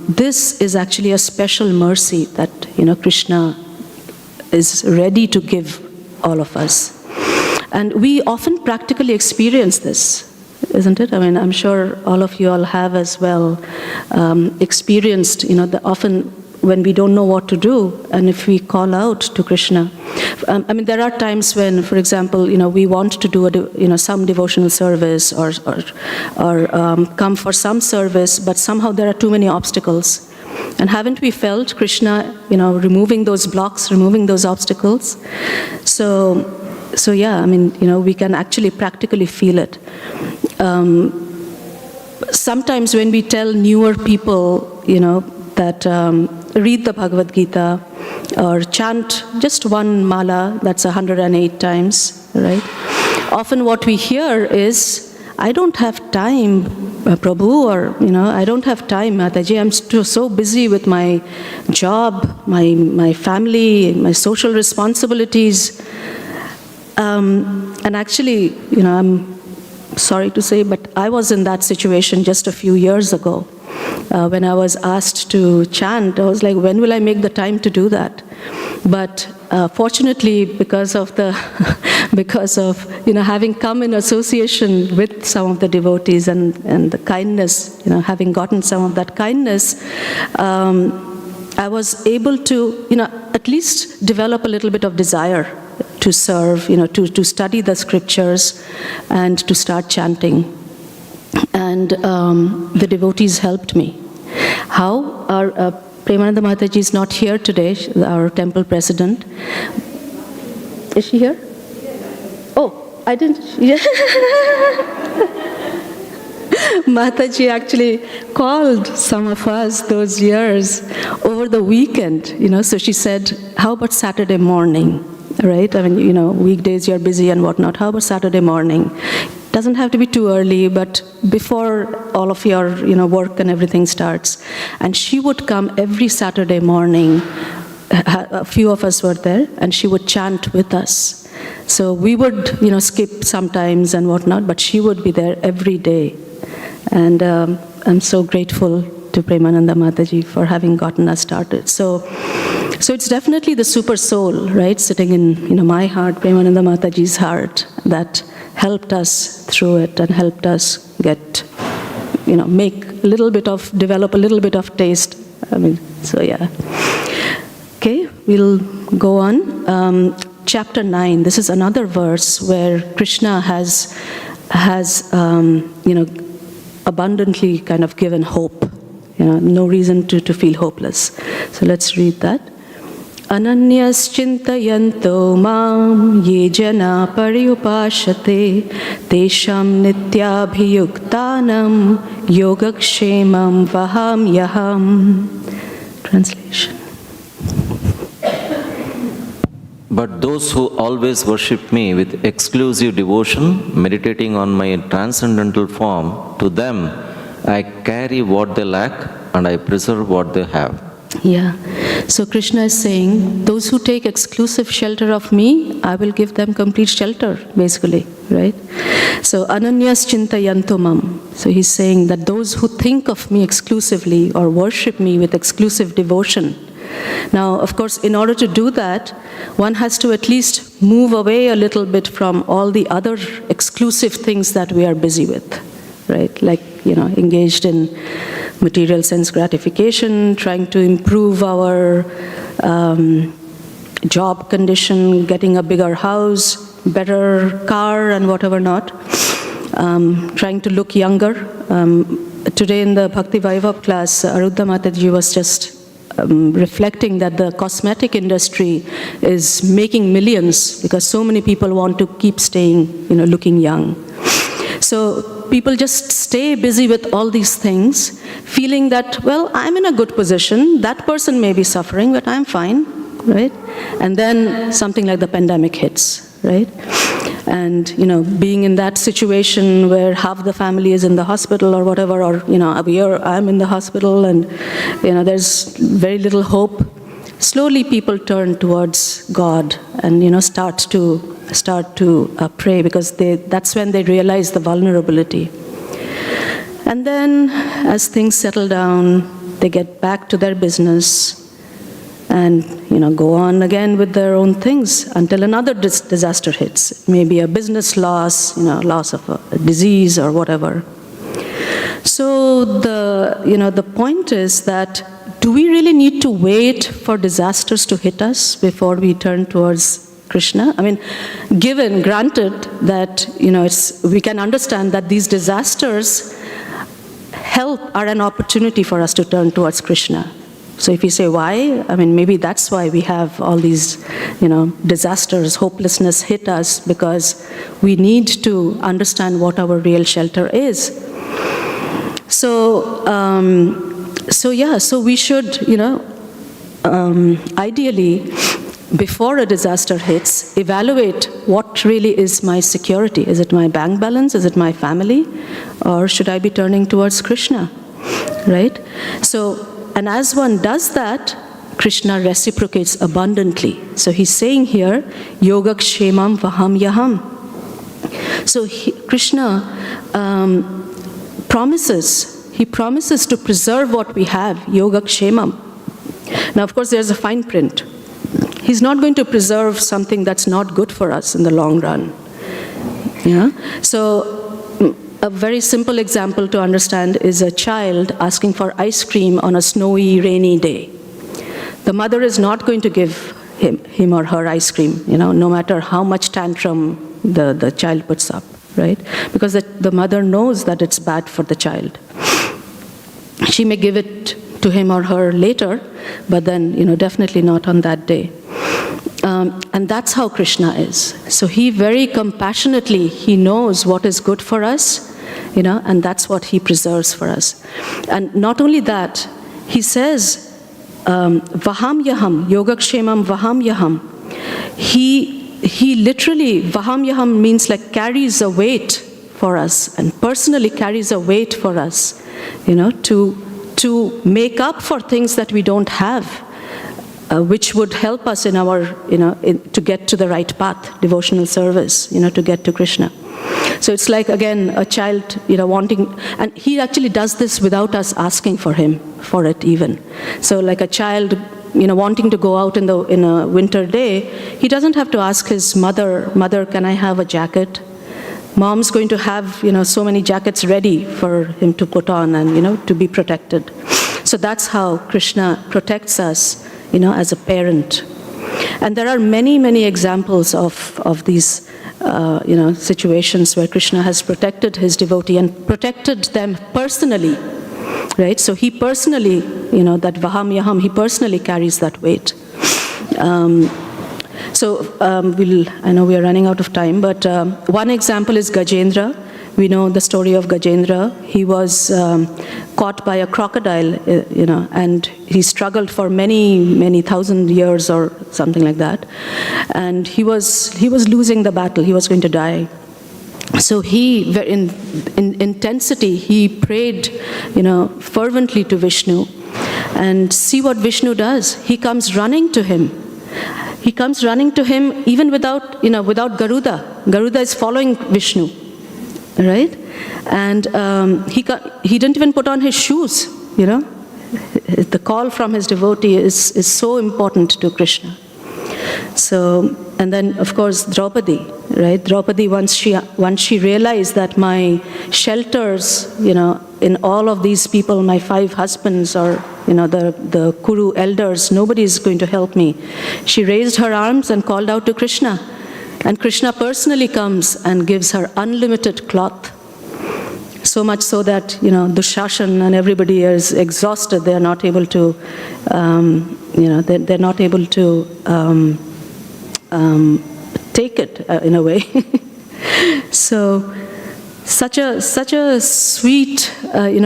This is actually a special mercy that, Krishna is ready to give all of us. And we often practically experience this, isn't it? I mean, I'm sure all of you all have as well experienced, often when we don't know what to do, and if we call out to Krishna. There are times when, for example, we want to do some devotional service or come for some service, but somehow there are too many obstacles. And haven't we felt Krishna, removing those blocks, removing those obstacles? So yeah, we can actually practically feel it. Sometimes when we tell newer people, that read the Bhagavad Gita or chant just one mala, that's 108 times, right? Often what we hear is, I don't have time, Prabhu, or, I don't have time, Mathaji, I'm so busy with my job, my family, my social responsibilities. And actually, I'm sorry to say, but I was in that situation just a few years ago. When I was asked to chant, I was like, when will I make the time to do that? But fortunately, because of having come in association with some of the devotees and the kindness, having gotten some of that kindness, I was able to, at least develop a little bit of desire to serve, to study the scriptures and to start chanting. And the devotees helped me. How? Our Premananda Mataji is not here today, our temple president. Is she here? Oh, I didn't. Yeah. Mataji actually called some of us those years over the weekend, so she said, how about Saturday morning, right? Weekdays you're busy and whatnot. How about Saturday morning? doesn't have to be too early, but before all of your work and everything starts. And she would come every Saturday morning. A few of us were there, and she would chant with us. So we would skip sometimes and whatnot, but she would be there every day. And I'm so grateful to Premananda Mataji for having gotten us started. So it's definitely the super soul, right, sitting in my heart, Premananda Mataji's heart, that helped us through it and helped us get, develop a little bit of taste. So yeah. Okay, we'll go on. Chapter 9, this is another verse where Krishna has abundantly kind of given hope. No reason to feel hopeless. So let's read that. Ananyas chintayanto mam ye jana pariyupashate tesham nityabhiyuktanam yogakshemam vaham yaham. Translation. But those who always worship me with exclusive devotion, meditating on my transcendental form, to them I carry what they lack and I preserve what they have. Yeah. So Krishna is saying, those who take exclusive shelter of me, I will give them complete shelter, basically, right? So Ananyas Chintayanto Mam. So he's saying that those who think of me exclusively or worship me with exclusive devotion. Now, of course, in order to do that, one has to at least move away a little bit from all the other exclusive things that we are busy with, right? Like, engaged in material sense gratification, trying to improve our job condition, getting a bigger house, better car, and whatever not, trying to look younger. Today in the Bhakti Vaibhav class, Arudha Mataji was just reflecting that the cosmetic industry is making millions because so many people want to keep staying, looking young. So people just stay busy with all these things, feeling that, well, I'm in a good position, that person may be suffering, but I'm fine, right? And then something like the pandemic hits, right? And, being in that situation where half the family is in the hospital or whatever, or, I'm in the hospital and, there's very little hope. Slowly people turn towards God and, start to pray because that's when they realize the vulnerability. And then as things settle down, they get back to their business and go on again with their own things until another disaster hits. It may be a business loss, loss of a disease or whatever. So the point is that, do we really need to wait for disasters to hit us before we turn towards Krishna? Granted that we can understand that these disasters are an opportunity for us to turn towards Krishna. So if you say why, maybe that's why we have all these, disasters, hopelessness hit us, because we need to understand what our real shelter is. So we should, ideally, before a disaster hits, evaluate what really is my security. Is it my bank balance? Is it my family? Or should I be turning towards Krishna, right? So, and as one does that, Krishna reciprocates abundantly. So he's saying here, Yogakshemam Vaham Yaham. So Krishna promises to preserve what we have, Yogakshemam. Now, of course, there's a fine print. He's not going to preserve something that's not good for us in the long run. So a very simple example to understand is a child asking for ice cream on a snowy, rainy day. The mother is not going to give him or her ice cream, no matter how much tantrum the child puts up, right? Because the mother knows that it's bad for the child. She may give it to him or her later, but then, definitely not on that day. And that's how Krishna is. So he very compassionately, he knows what is good for us, and that's what he preserves for us. And not only that, he says, Vaham Yaham, Yogakshemam Vaham Yaham. He literally, Vaham Yaham means like carries a weight for us and personally carries a weight for us, to make up for things that we don't have, which would help us in our, to get to the right path, devotional service, to get to Krishna. So it's like, again, a child, wanting, and he actually does this without us asking for it even. So like a child, wanting to go out in a winter day, he doesn't have to ask his mother, can I have a jacket? Mom's going to have, so many jackets ready for him to put on and, to be protected. So that's how Krishna protects us, as a parent. And there are many, many examples of these, situations where Krishna has protected his devotee and protected them personally, right? So he personally, that Vaham Yaham, he personally carries that weight. I know we are running out of time, but one example is Gajendra. We know the story of Gajendra. He was caught by a crocodile, and he struggled for many, many thousand years or something like that. And he was losing the battle. He was going to die. So he, in intensity, he prayed, fervently to Vishnu. And see what Vishnu does. He comes running to him. He comes running to him even without Garuda. Garuda is following Vishnu, right? And he didn't even put on his shoes, The call from his devotee is so important to Krishna. So, and then of course Draupadi, right? Draupadi, once she realized that my shelters, in all of these people, my 5 husbands or, the Kuru elders, nobody is going to help me. She raised her arms and called out to Krishna. And Krishna personally comes and gives her unlimited cloth. So much so that, Dushashan and everybody is exhausted. They are not able to, they're not able to take it in a way. So, such a sweet,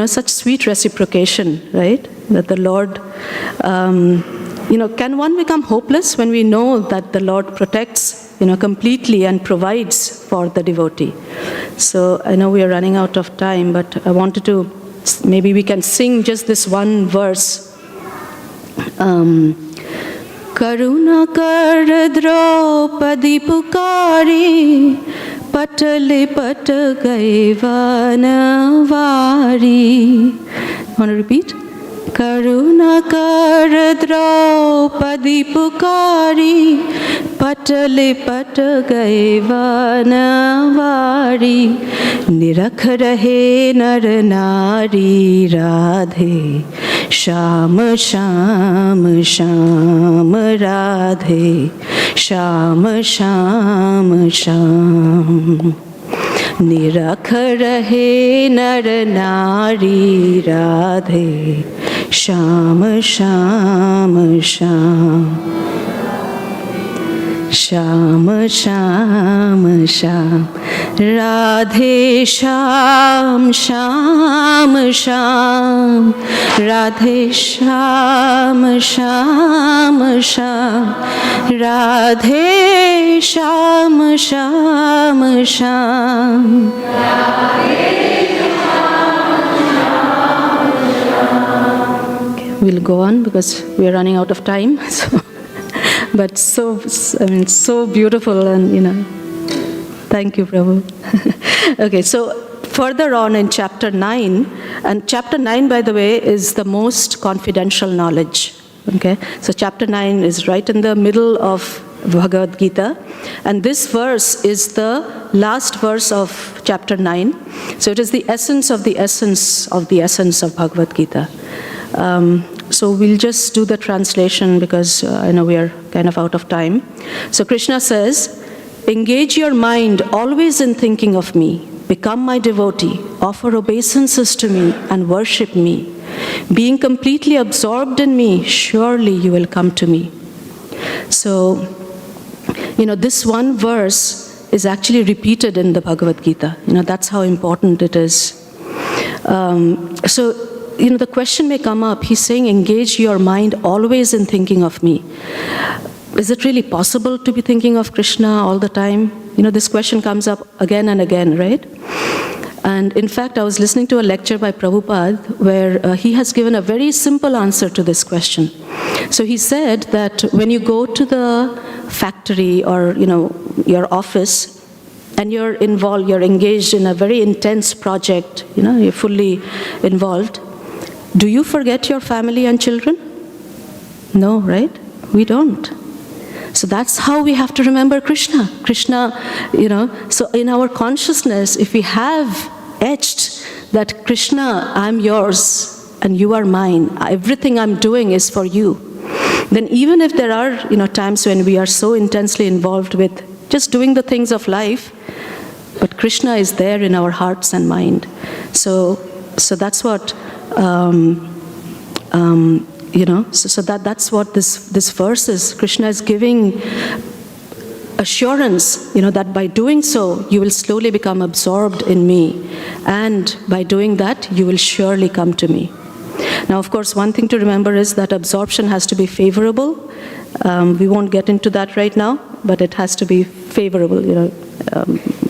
such sweet reciprocation, right? That the Lord, can one become hopeless when we know that the Lord protects, completely and provides for the devotee? So I know we are running out of time, but I wanted to, maybe we can sing just this one verse. Karuna kar Draupadi pukari, patale pat gaye vanavari. Want to repeat? Karuna kar Draupadi pukari, patale pat gaye vanavari. Nirakh rahe nar nari radhe, Sham Sham Sham Radhe, Sham Sham Sham. Nirakh rahe nar nari radhe, Sham Sham Sham. Sham Sham Sham, Radhe Sham Sham Sham, Radhe Sham Sham Sham, Radhe Sham Sham Sham. Okay, we'll go on because we are running out of time. So. But so beautiful, and thank you, Prabhu. Okay, so further on in chapter 9, and chapter 9, by the way, is the most confidential knowledge. Okay, so chapter 9 is right in the middle of Bhagavad Gita, and this verse is the last verse of chapter 9. So it is the essence of the essence of the essence of Bhagavad Gita. So we'll just do the translation because I know we are kind of out of time. So Krishna says, engage your mind always in thinking of me. Become my devotee. Offer obeisances to me and worship me. Being completely absorbed in me, surely you will come to me. So, this one verse is actually repeated in the Bhagavad Gita. That's how important it is. The question may come up. He's saying, engage your mind always in thinking of me. Is it really possible to be thinking of Krishna all the time? this question comes up again and again, right? And in fact, I was listening to a lecture by Prabhupada where he has given a very simple answer to this question. So he said that when you go to the factory or, your office, and you're involved, you're engaged in a very intense project, you're fully involved, do you forget your family and children? No, right? We don't. So that's how we have to remember Krishna. Krishna, so in our consciousness, if we have etched that Krishna, I'm yours and you are mine, everything I'm doing is for you, then even if there are, times when we are so intensely involved with just doing the things of life, but Krishna is there in our hearts and mind. So that's what, that's what this verse is. Krishna is giving assurance, that by doing so, you will slowly become absorbed in me. And by doing that, you will surely come to me. Now, of course, one thing to remember is that absorption has to be favorable. We won't get into that right now, but it has to be favorable.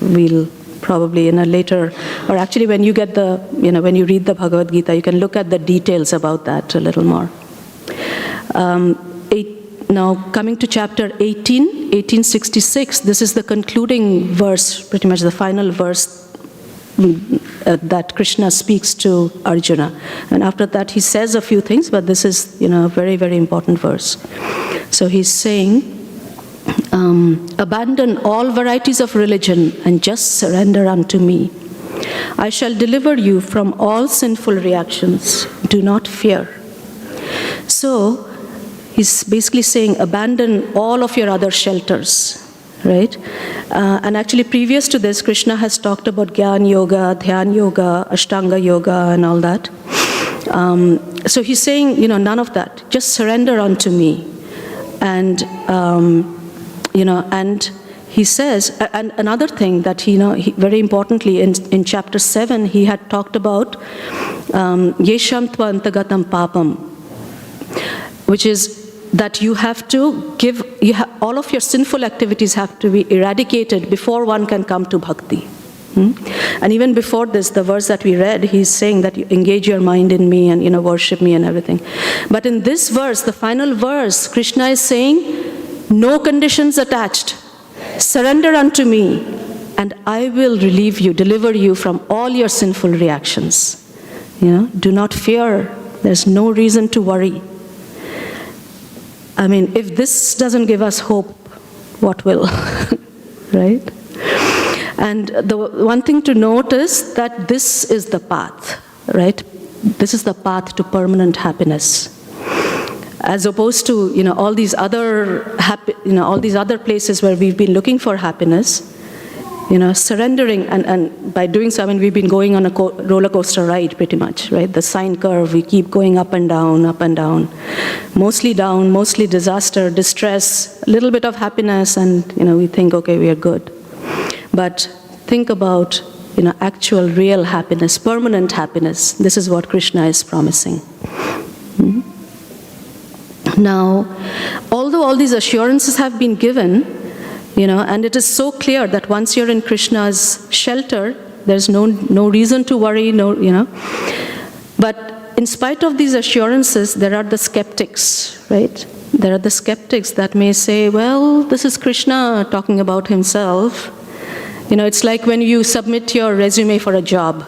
We'll probably in a later, or actually when you get when you read the Bhagavad Gita, you can look at the details about that a little more. Now, coming to chapter 18, 1866, this is the concluding verse, pretty much the final verse that Krishna speaks to Arjuna. And after that, he says a few things, but this is, a very, very important verse. So he's saying, abandon all varieties of religion and just surrender unto me. I shall deliver you from all sinful reactions. Do not fear. So, he's basically saying abandon all of your other shelters, right? And actually previous to this, Krishna has talked about Gyan Yoga, Dhyan Yoga, Ashtanga Yoga and all that. So he's saying, none of that. Just surrender unto me. And, and he says, and another thing that he very importantly in chapter 7, he had talked about Yesham tva antagatam papam, which is that you have to give, all of your sinful activities have to be eradicated before one can come to bhakti. And even before this, the verse that we read, he's saying that you engage your mind in me and, worship me and everything. But in this verse, the final verse, Krishna is saying, no conditions attached. Surrender unto me, and I will relieve you, deliver you from all your sinful reactions. Do not fear. There's no reason to worry. I mean, if this doesn't give us hope, what will? Right? And the one thing to note is that this is the path, right? This is the path to permanent happiness. As opposed to, all these other all these other places where we've been looking for happiness, surrendering, and by doing so, we've been going on a roller coaster ride pretty much, right? The sine curve, we keep going up and down, mostly disaster, distress, a little bit of happiness, and, we think, okay, we are good. But think about, actual real happiness, permanent happiness. This is what Krishna is promising. Now, although all these assurances have been given, and it is so clear that once you're in Krishna's shelter, there's no reason to worry, But in spite of these assurances, there are the skeptics, right? There are the skeptics that may say, well, this is Krishna talking about himself. It's like when you submit your resume for a job,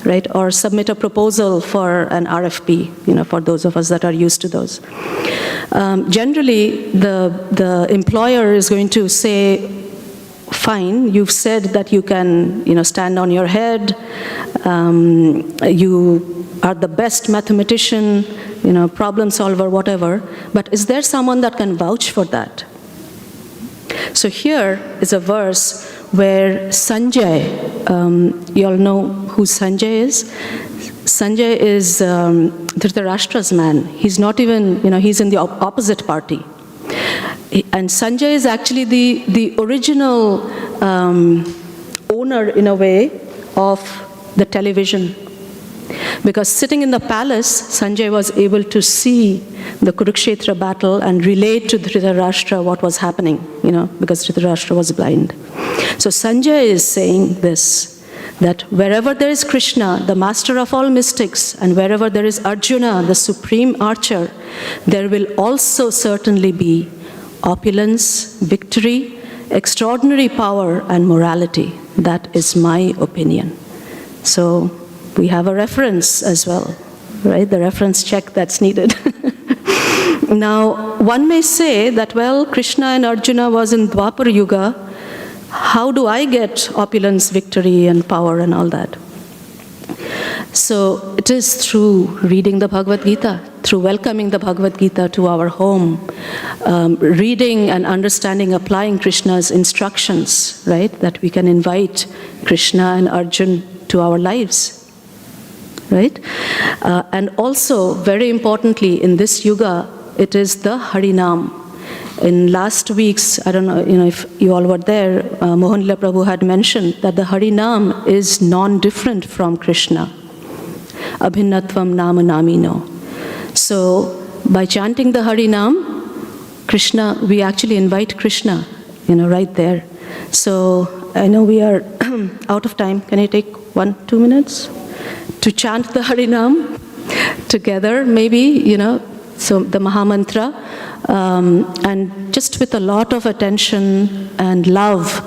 right? Or submit a proposal for an RFP, for those of us that are used to those. Generally, the employer is going to say, fine, you've said that you can, stand on your head, you are the best mathematician, problem solver, whatever, but is there someone that can vouch for that? So here is a verse where Sanjay, you all know who Sanjay is? Sanjay is Dhritarashtra's man. He's not even, he's in the opposite party. And Sanjay is actually the original owner, in a way, of the television. Because sitting in the palace, Sanjay was able to see the Kurukshetra battle and relate to Dhritarashtra what was happening, because Dhritarashtra was blind. So Sanjay is saying this, that wherever there is Krishna, the master of all mystics, and wherever there is Arjuna, the supreme archer, there will also certainly be opulence, victory, extraordinary power, and morality. That is my opinion. So we have a reference as well, right? The reference check that's needed. Now, one may say that, well, Krishna and Arjuna was in Dwapar Yuga. How do I get opulence, victory, and power and all that? So it is through reading the Bhagavad Gita, through welcoming the Bhagavad Gita to our home, reading and understanding, applying Krishna's instructions, right, that we can invite Krishna and Arjuna to our lives. Right? And also, very importantly, in this yuga, it is the Harinam. In last week's, I don't know, if you all were there, Mohanlila Prabhu had mentioned that the Harinam is non-different from Krishna. Abhinnatvam nama namino. So, by chanting the Harinam, Krishna, we actually invite Krishna, right there. So, I know we are out of time. Can I take 1-2 minutes to chant the Harinam together, maybe, so the Mahamantra, and just with a lot of attention and love,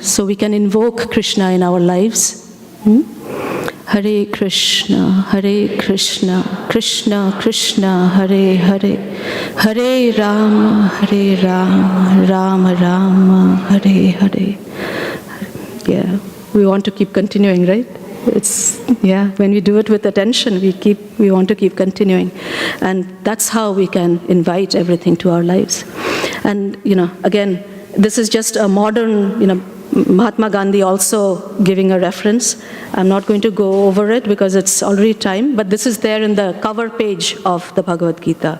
so we can invoke Krishna in our lives. Hare Krishna, Krishna Krishna, Hare Hare, Hare Rama, Rama Rama, Hare Hare. Yeah, we want to keep continuing, right? When we do it with attention, we want to keep continuing. And that's how we can invite everything to our lives. And, again, this is just a modern, Mahatma Gandhi also giving a reference. I'm not going to go over it because it's already time, but this is there in the cover page of the Bhagavad Gita,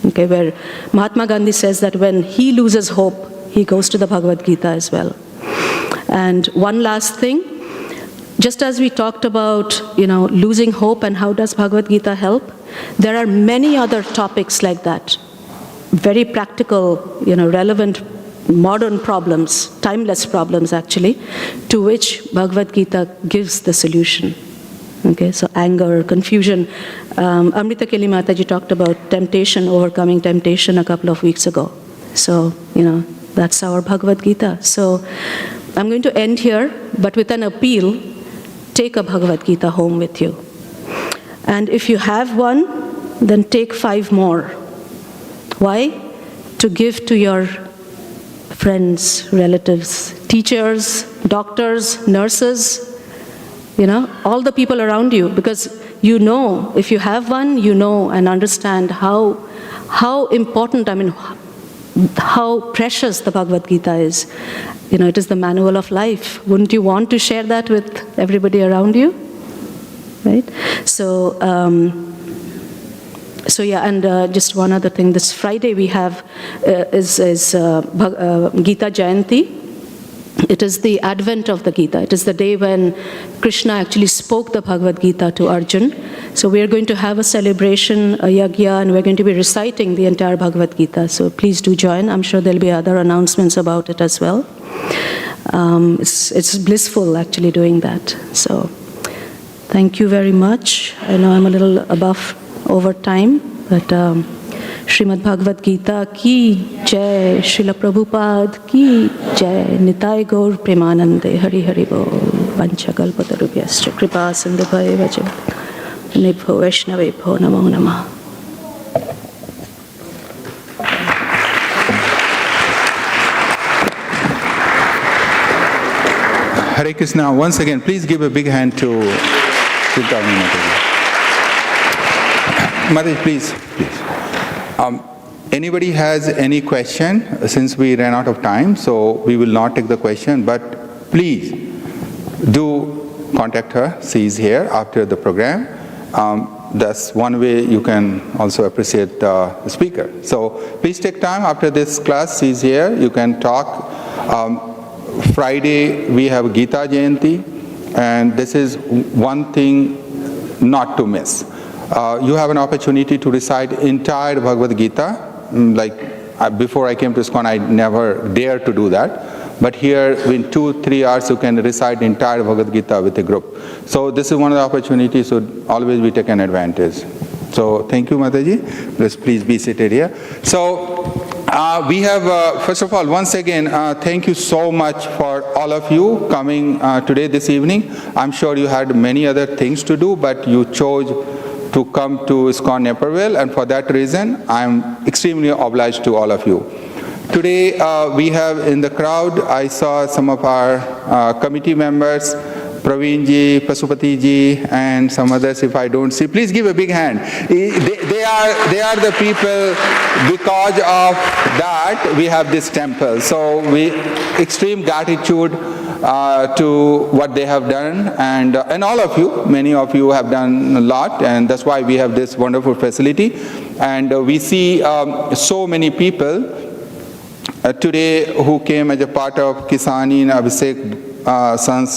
okay, where Mahatma Gandhi says that when he loses hope, he goes to the Bhagavad Gita as well. And one last thing, just as we talked about, losing hope and how does Bhagavad Gita help, there are many other topics like that. Very practical, relevant, modern problems, timeless problems actually, to which Bhagavad Gita gives the solution. Okay, so anger, confusion. Amrita Keli Mataji talked about temptation, overcoming temptation a couple of weeks ago. So, that's our Bhagavad Gita. So, I'm going to end here, but with an appeal. Take a Bhagavad Gita home with you. And if you have one, then take 5 more. Why? To give to your friends, relatives, teachers, doctors, nurses, all the people around you. Because if you have one, and understand how important, how precious the Bhagavad Gita is. It is the manual of life. Wouldn't you want to share that with everybody around you? Right? So, and just one other thing. This Friday we have is Gita Jayanti. It is the advent of the Gita. It is the day when Krishna actually spoke the Bhagavad Gita to Arjuna. So we are going to have a celebration, a yagya, and we're going to be reciting the entire Bhagavad Gita. So please do join. I'm sure there'll be other announcements about it as well. It's blissful actually doing that. So thank you very much. I know I'm a little over time, but Srimad Bhagavad Gita ki jai, Srila Prabhupada ki jai, Nitai Gaur Premanande, Hari Hari Bol, Panchakalpatarubhyascha, Kripa Sindhubhaya Vajam, Nibho Vaishnavebho Namo Namah. Hare Krishna. Once again, please give a big hand to Cintamani Mataji. Mataji, please. Anybody has any question? Since we ran out of time, so we will not take the question, but please do contact her. She is here after the program. That's one way you can also appreciate the speaker. So please take time after this class. She is here. You can talk. Friday we have Gita Jayanti, and this is one thing not to miss. You have an opportunity to recite entire Bhagavad Gita, like before I came to ISKCON, I never dared to do that. But here, in 2-3 hours, you can recite the entire Bhagavad Gita with a group. So this is one of the opportunities, so always we take an advantage. So thank you, Mataji. Please be seated here. So we have, first of all, once again, thank you so much for all of you coming today, this evening. I'm sure you had many other things to do, but you chose to come to ISKCON Naperville, and for that reason, I'm extremely obliged to all of you. Today, we have in the crowd, I saw some of our committee members, Praveen ji, Pasupati ji, and some others. If I don't see, please give a big hand. They are the people, because of that we have this temple. So we extreme gratitude to what they have done, and all of you, many of you have done a lot, and that's why we have this wonderful facility. And we see so many people today who came as a part of Kisani and Abhishek Son's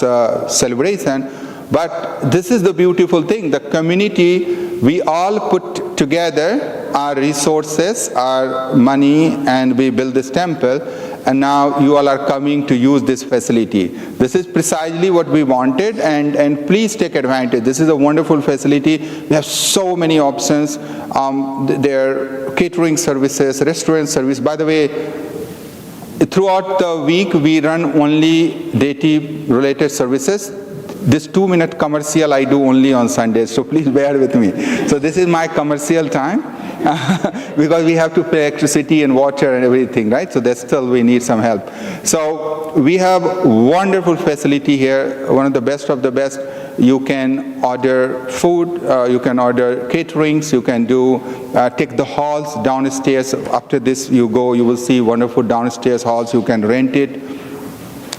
celebration. But this is the beautiful thing, the community, we all put together our resources, our money, and we build this temple, and now you all are coming to use this facility. This is precisely what we wanted, and please take advantage. This is a wonderful facility. We have so many options. There are catering services, restaurant service. By the way, throughout the week, we run only deity-related services. This 2-minute commercial I do only on Sundays, so please bear with me. So this is my commercial time, because we have to pay electricity and water and everything, right? So that's still we need some help. So we have wonderful facility here, one of the best of the best. You can order food, you can order caterings, you can do, take the halls downstairs. After this you go, you will see wonderful downstairs halls, you can rent it.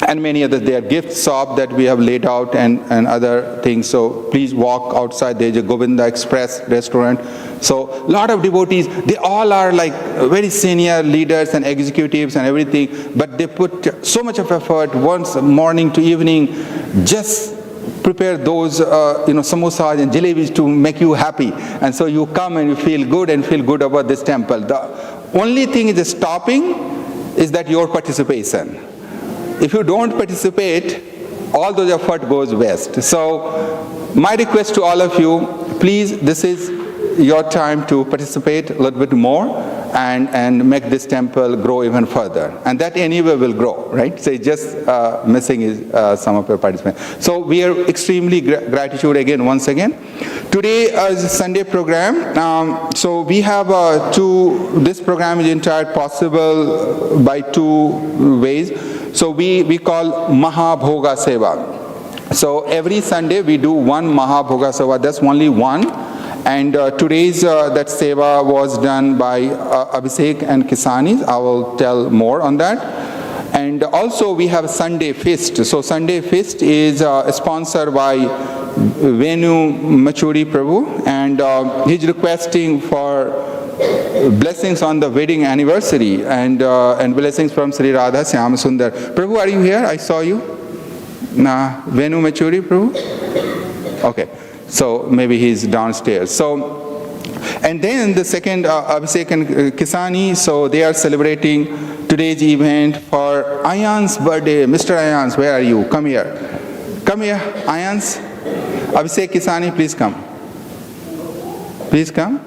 And many others. There are gift shop that we have laid out, and other things. So please walk outside. There's a Govinda Express restaurant. So a lot of devotees, they all are like very senior leaders and executives and everything, but they put so much of effort once morning to evening, just prepare those samosas and jalebis to make you happy. And so you come and you feel good about this temple. The only thing is stopping is that your participation. If you don't participate, all those effort goes waste. So my request to all of you, please, this is your time to participate a little bit more and make this temple grow even further. And that anyway will grow, right? So just missing is some of your participants. So we are extremely gratitude again, once again. Today is a Sunday program. So we have this program is entirely possible by 2 ways. So we call Mahabhoga Seva. So every Sunday we do one Mahabhoga Seva, that's only one. And today's that Seva was done by Abhishek and Kisani. I will tell more on that. And also we have Sunday Feast. So Sunday Feast is sponsored by Venu Machuri Prabhu, and he's requesting for blessings on the wedding anniversary, and blessings from Sri Radha Syam Sundar. Prabhu, are you here? I saw you. Venu Machuri Prabhu? Okay, so maybe he's downstairs. So, and then the second, Abhishek and Kisani, so they are celebrating today's event for Ayan's birthday. Mr. Ayans, where are you? Come here. Come here, Ayans. Abhishek, Kisani, please come. Please come.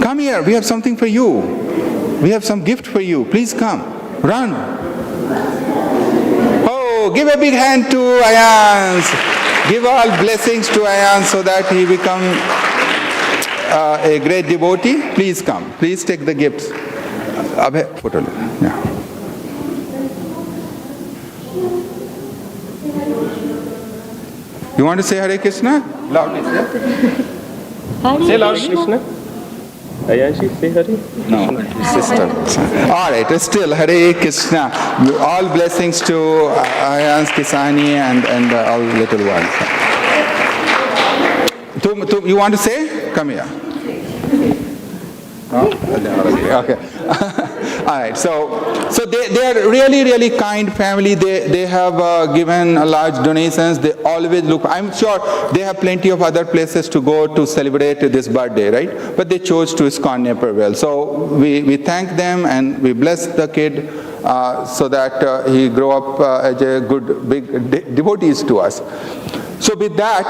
Come here, we have something for you. We have some gift for you. Please come. Run. Oh, give a big hand to Ayans. Give all blessings to Ayans so that he become a great devotee. Please come. Please take the gifts. Yeah. You want to say Hare Krishna? Loudly say. Say loudly Krishna. Ayanshi, say Hare? No, sister. All right, still Hare Krishna. All blessings to Ayans, Kisani, and all little ones. You want to say? Come here. Okay. All right, so they are really, really kind family. They have given a large donations. They always look, I'm sure they have plenty of other places to go to celebrate this birthday, right? But they chose to ISKCON Naperville. So we thank them and we bless the kid so that he grow up as a good, big devotees to us. So with that,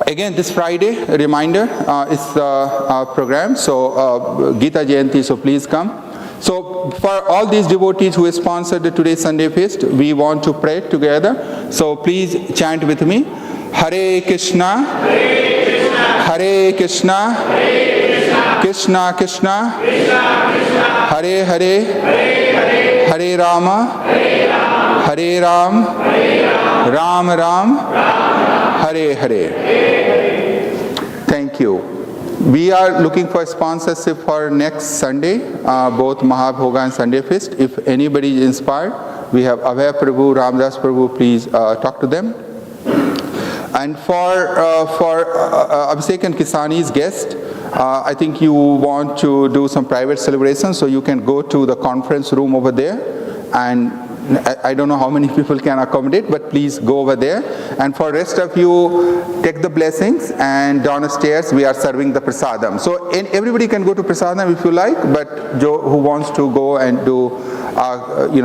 again, this Friday, a reminder, is our program. So Gita Jayanti, so please come. So for all these devotees who sponsored today's Sunday feast, we want to pray together. So please chant with me. Hare Krishna, Hare Krishna, Krishna Krishna, Hare Hare, Hare Rama, Hare Ram, Ram Ram, Hare Hare. Thank you. We are looking for sponsorship for next Sunday, both Mahabhoga and Sunday Feast. If anybody is inspired, we have Abhay Prabhu, Ramdas Prabhu, please talk to them. And for Abhishek and Kisani's guest, I think you want to do some private celebration, so you can go to the conference room over there, and I don't know how many people can accommodate, but please go over there. And for rest of you, take the blessings, and downstairs we are serving the prasadam. So everybody can go to prasadam if you like, but who wants to go and do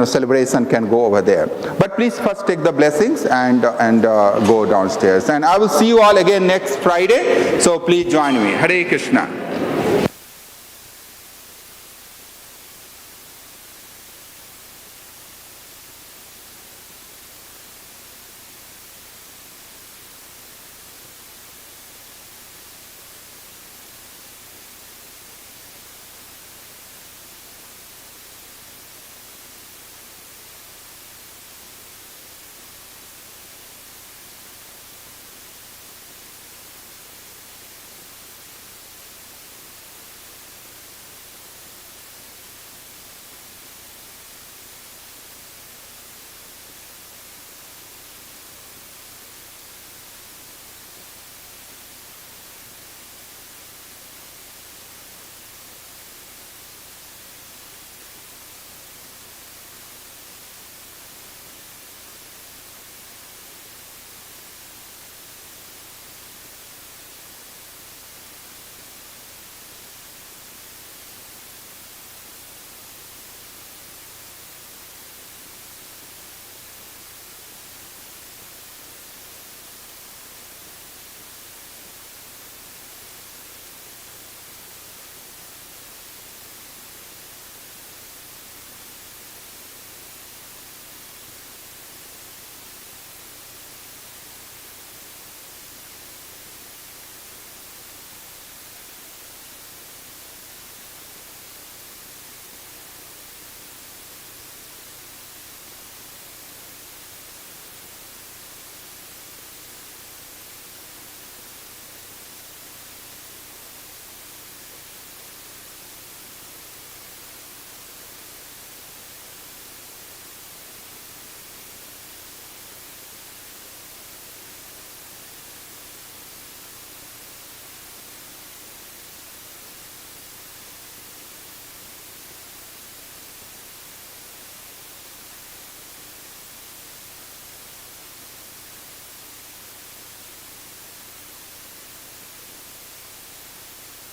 celebration can go over there. But please first take the blessings and go downstairs. And I will see you all again next Friday. So please join me. Hare Krishna.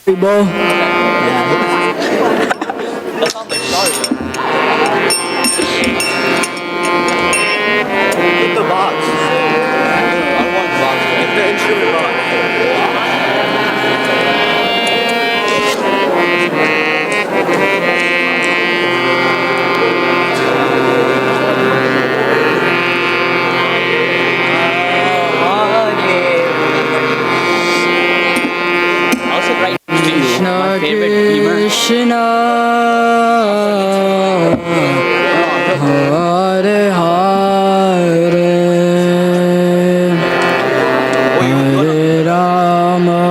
Bro. Keep the box. I don't want the box. Get the instrument box. Krishna Krishna Hare Hare Hare Rama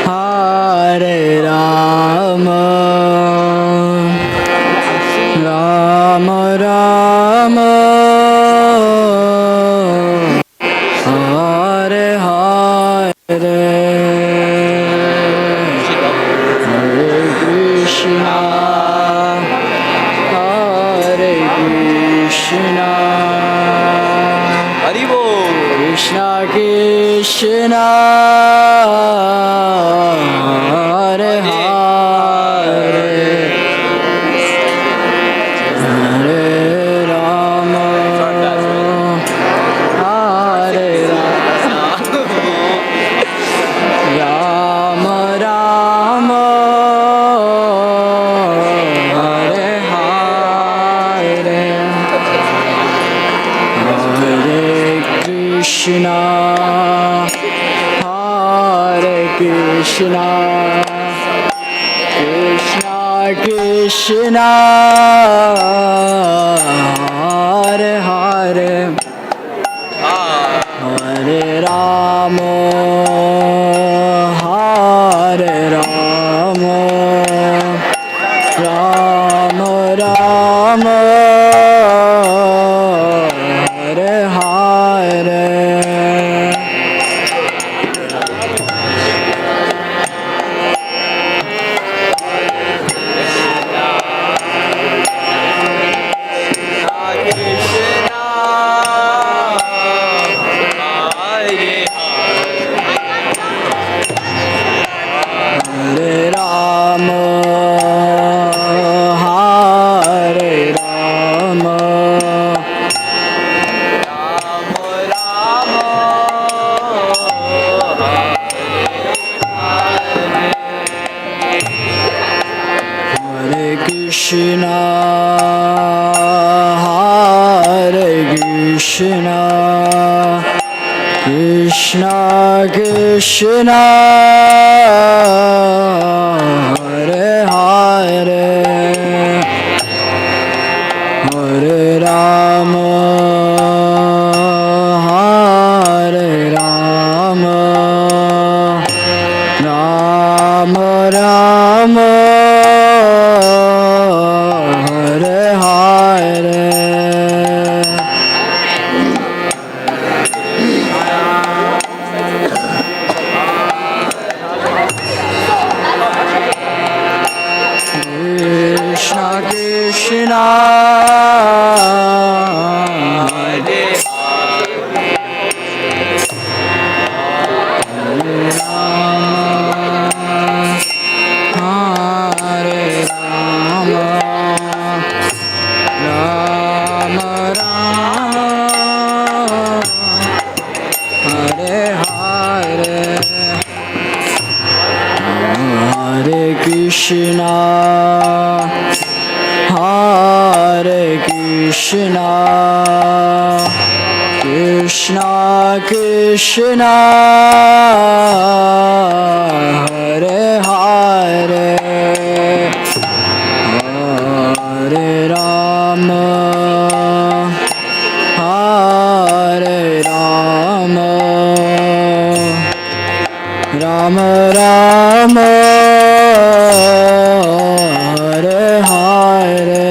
Hare Rama Rama Rama Hare Hare Hari Bol. Krishna Krishna Hare Hare Hare Rama Hare Rama Rama Rama Hare Hare Hare Krishna Hare Krishna Krishna Krishna Hare Hare Hare Rama Hare Rama Rama Rama Hare Hare Hare Rama Hare Rama Hare Krishna Hare Krishna Krishna Krishna Hare Hare Hare Rama Hare Rama Rama Rama Hare Hare Krishna Krishna Hare Hare Rama Rama Rama Hare Hare Hare Krishna Hare Krishna Krishna Krishna Hare Hare Hare Rama Hare Rama Rama Rama Hare Hare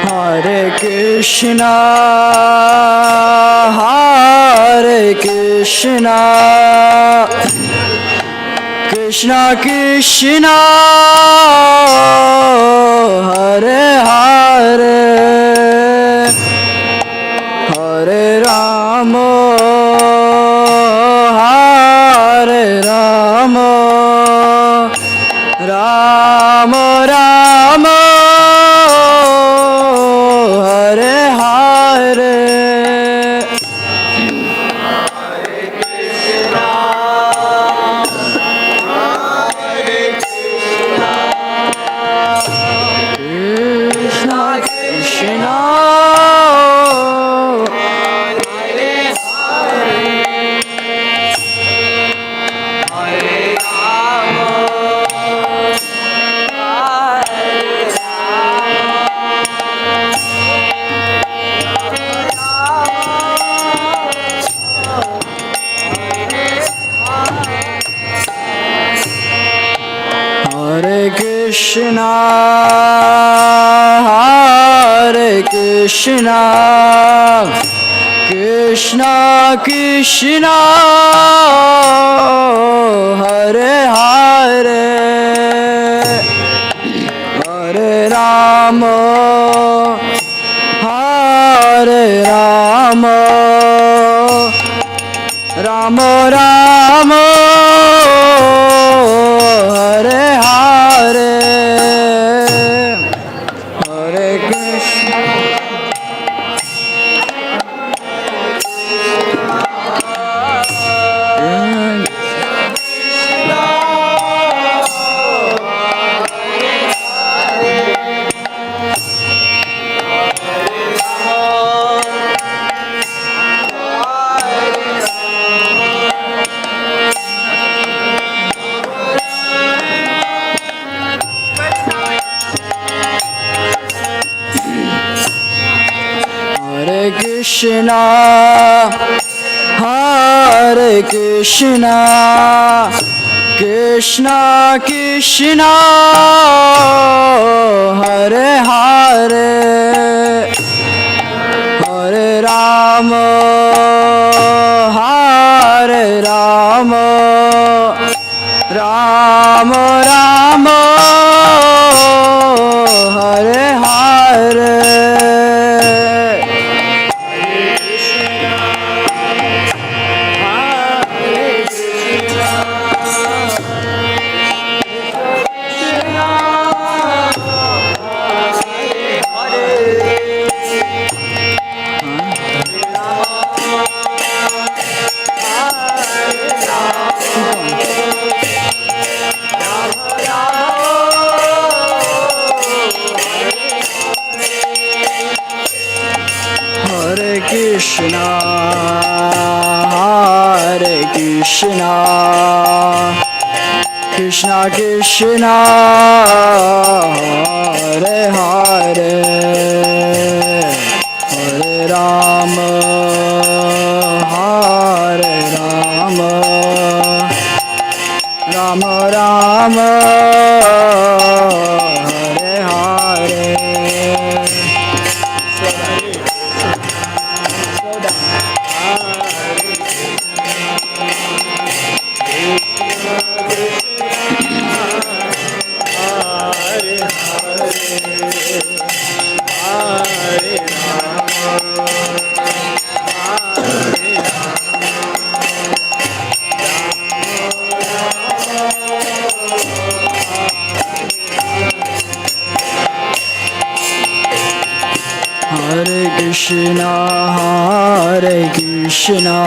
Hare Krishna Hare Krishna Krishna Krishna Hare Hare Hare Rama Hare Rama Rama Rama Hare Hare Krishna Hare Krishna, Krishna Krishna, Hare Hare, Hare Rama, Hare Rama, Rama Rama, Hare Hare, Hare Krishna. Hare Krishna, Hare Krishna, Krishna Krishna, Hare Hare, Hare Rama, Hare Rama, Rama Rama, Hare Hare. Hare Krishna, Hare Krishna, Krishna Krishna, Hare Hare, Hare Rama, Hare Rama, Rama Rama, Hare Hare. Hare Krishna, Hare Krishna,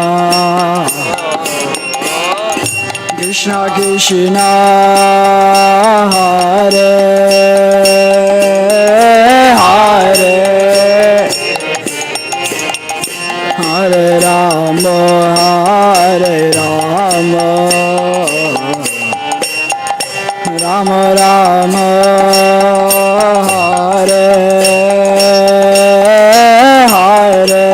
Krishna Krishna, Hare Hare, Hare Rama, Hare Rama, Rama Rama, Hare Hare.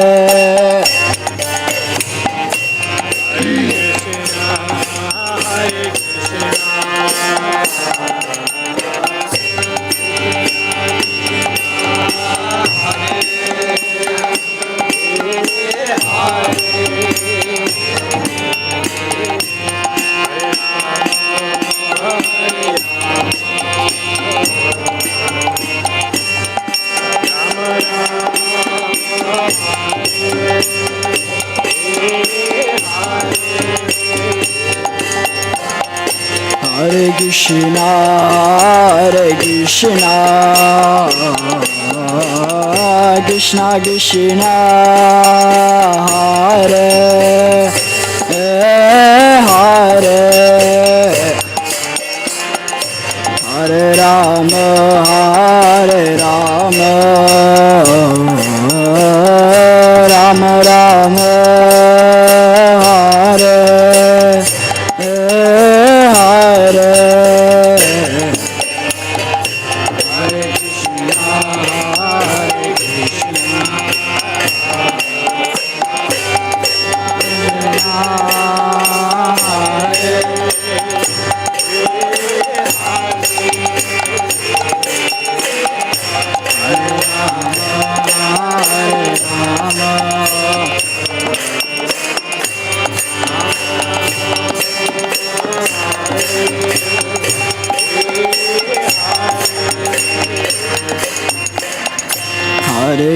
Hare Krishna, Hare Krishna, Krishna Krishna, Hare Hare, Hare Rama, Hare Rama, Rama Rama, Hare Hare, Hare Krishna, Hare Krishna, Hare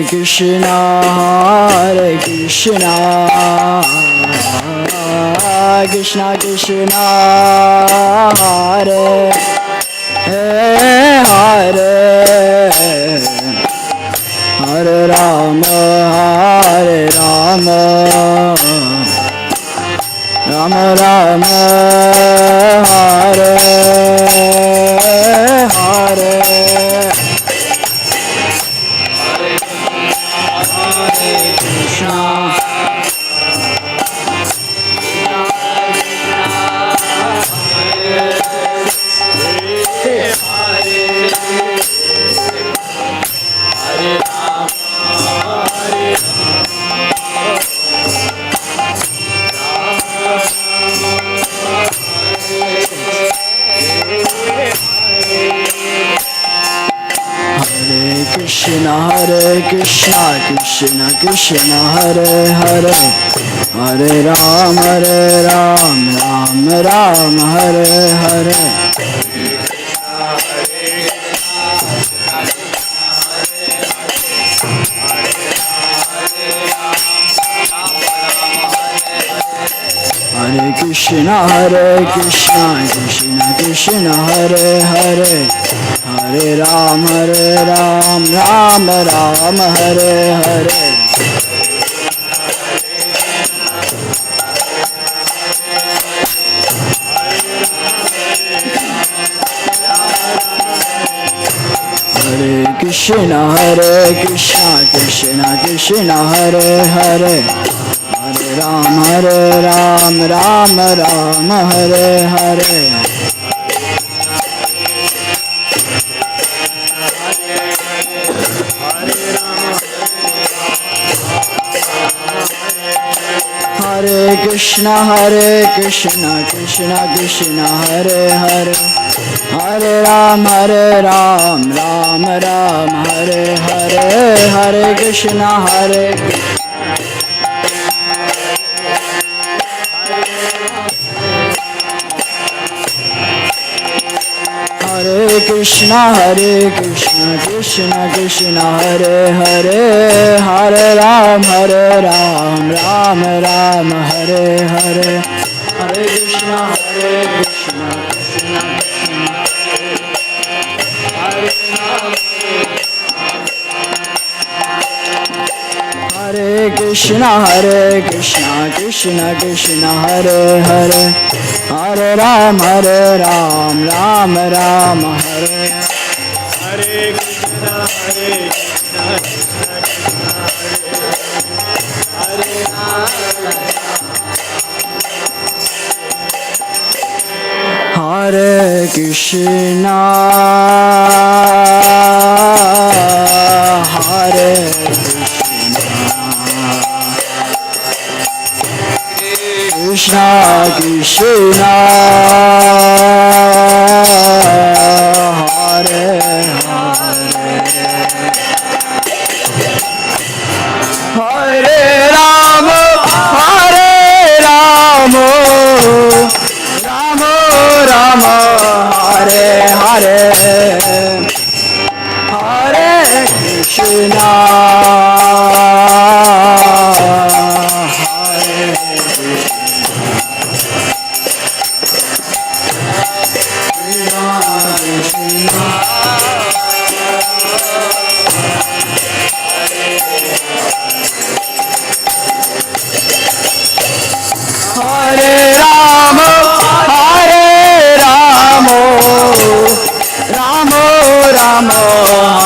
Krishna, Krishna Krishna, Hare Hare, Hare Rama, Rama Rama, Hare Hare. Hare Krishna, Krishna Krishna, Hare Hare, Hare Ram, Ram Ram, Hare Hare. Hare Krishna, Krishna Krishna, Hare Hare, Hare Ram, Ram Ram, Hare Hare. Hare Krishna, Krishna Krishna, Hare Hare, Hare Ram, Ram Ram, Hare Hare. Hare Krishna, Krishna Krishna, Hare Hare, Hare Ram, Ram Ram, Hare Hare. Hare Krishna, Hare Krishna, Krishna Krishna, Hare Hare, Hare Ram, Ram Ram, Hare Hare. Hare Krishna, Krishna Krishna, Hare Krishna, Krishna Krishna, Hare Hare, Hare Ram, Ram Ram, Hare Hare. Krishna, Hare Krishna, Hare Krishna, Krishna Hare Hare, Hare Rama, Rama Rama, Hare Hare, Hare Krishna, Hare Rama, Rama Rama,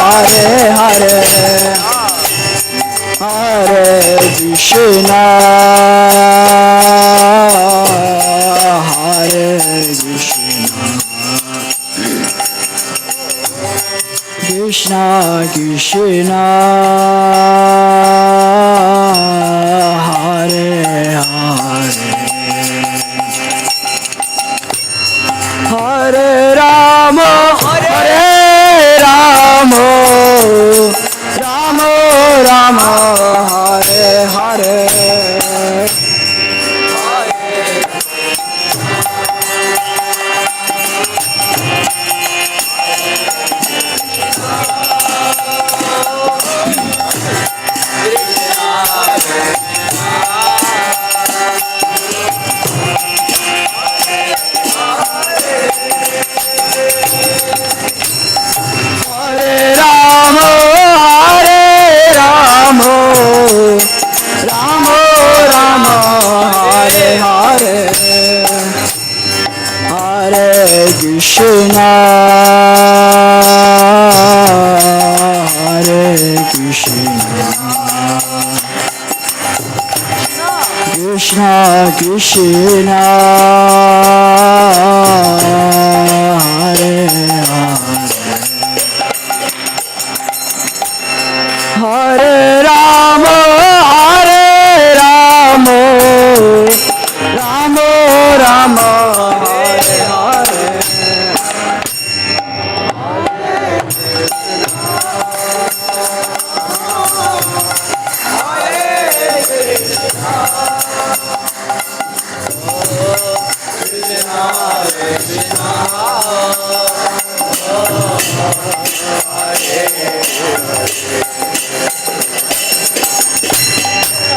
Hare Hare, Hare Krishna, Hare Krishna, Krishna Krishna, Hare Hare, Hare Rama, Rama Rama, Hare Hare. Krishna Hare Hare Rama Hare Rama Rama Rama Hare Hare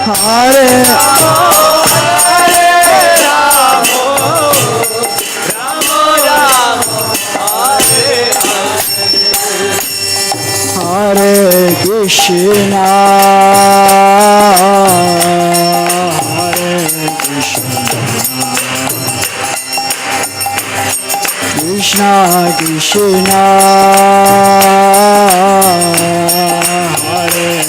Hare Hare Krishna Hare Krishna Krishna Krishna Hare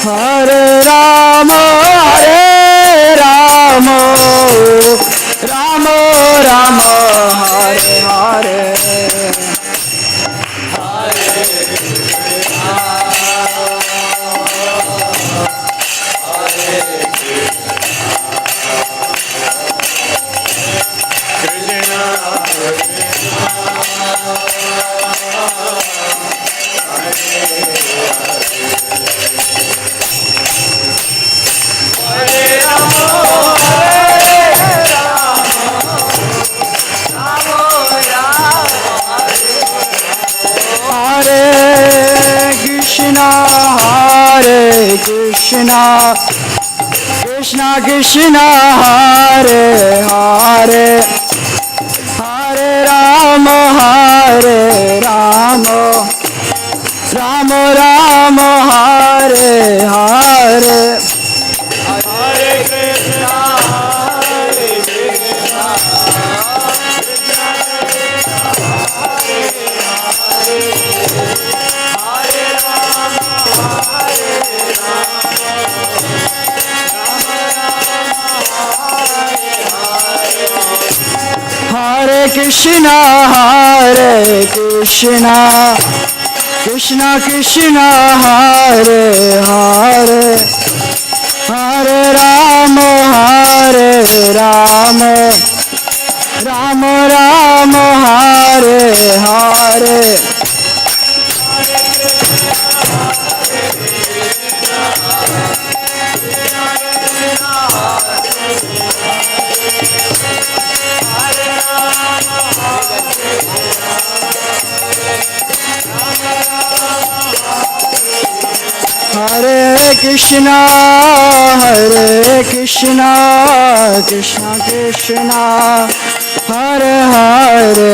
Hare Rama Hare Rama Rama Rama Hare Hare Hare Krishna Hare Krishna Krishna Krishna Hare Hare Hare Rama Hare Rama Rama Rama Hare Hare Hare Krishna Hare Krishna Hare Krishna Hare Krishna Krishna Krishna Hare Hare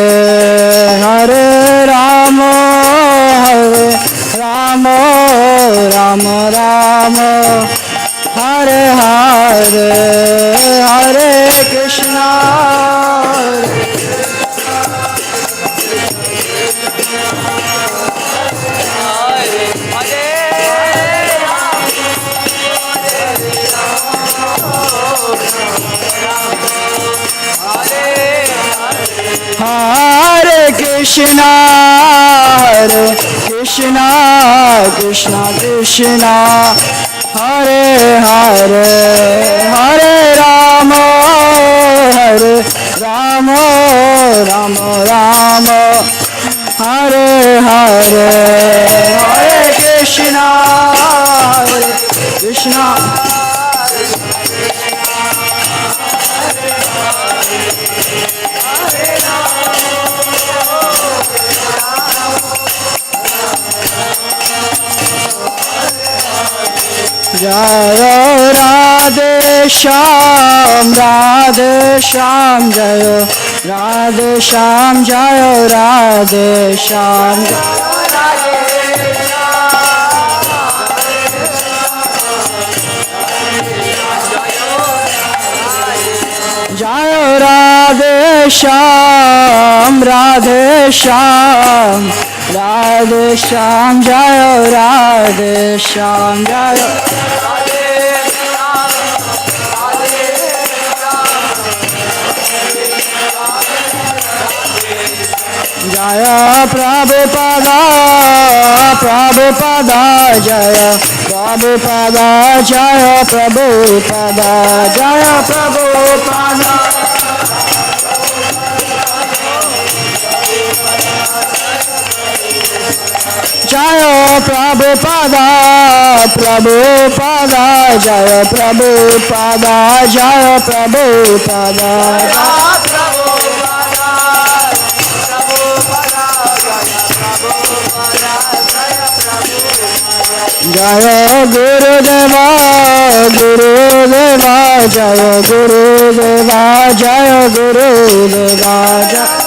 Hare Rama Hare Rama Rama Rama Hare Hare Hare Krishna Krishna Krishna Hare Hare Hare Rama Hare Rama Rama Rama Hare Hare Hare Krishna Hare Krishna Krishna Krishna Hare Hare Hare Rama Hare Rama Rama Rama Hare Hare Hare Krishna Krishna Jaya Radhe Shyam Jaya Radhe Shyam Jaya Radhe Shyam Jaya Radhe Shyam Radhe Shyam Jayo Radhe Shyam Jayo Jaya Prabhupada Prabhupada Jaya Prabhupada Jaya Prabhupada Jaya Prabhupada Jaya Prabhupada Prabhupada Jaya Prabhupada Jaya Prabhupada Jaya Gurudeva Gurudeva Jaya Gurudeva Jaya Gurudeva Jaya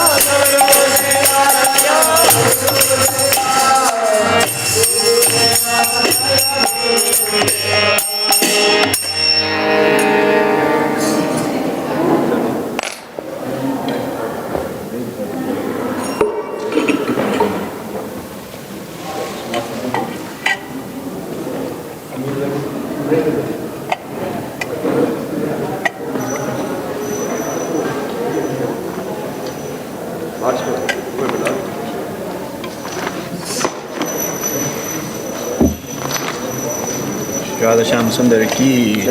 Radha Shyam Sundar ki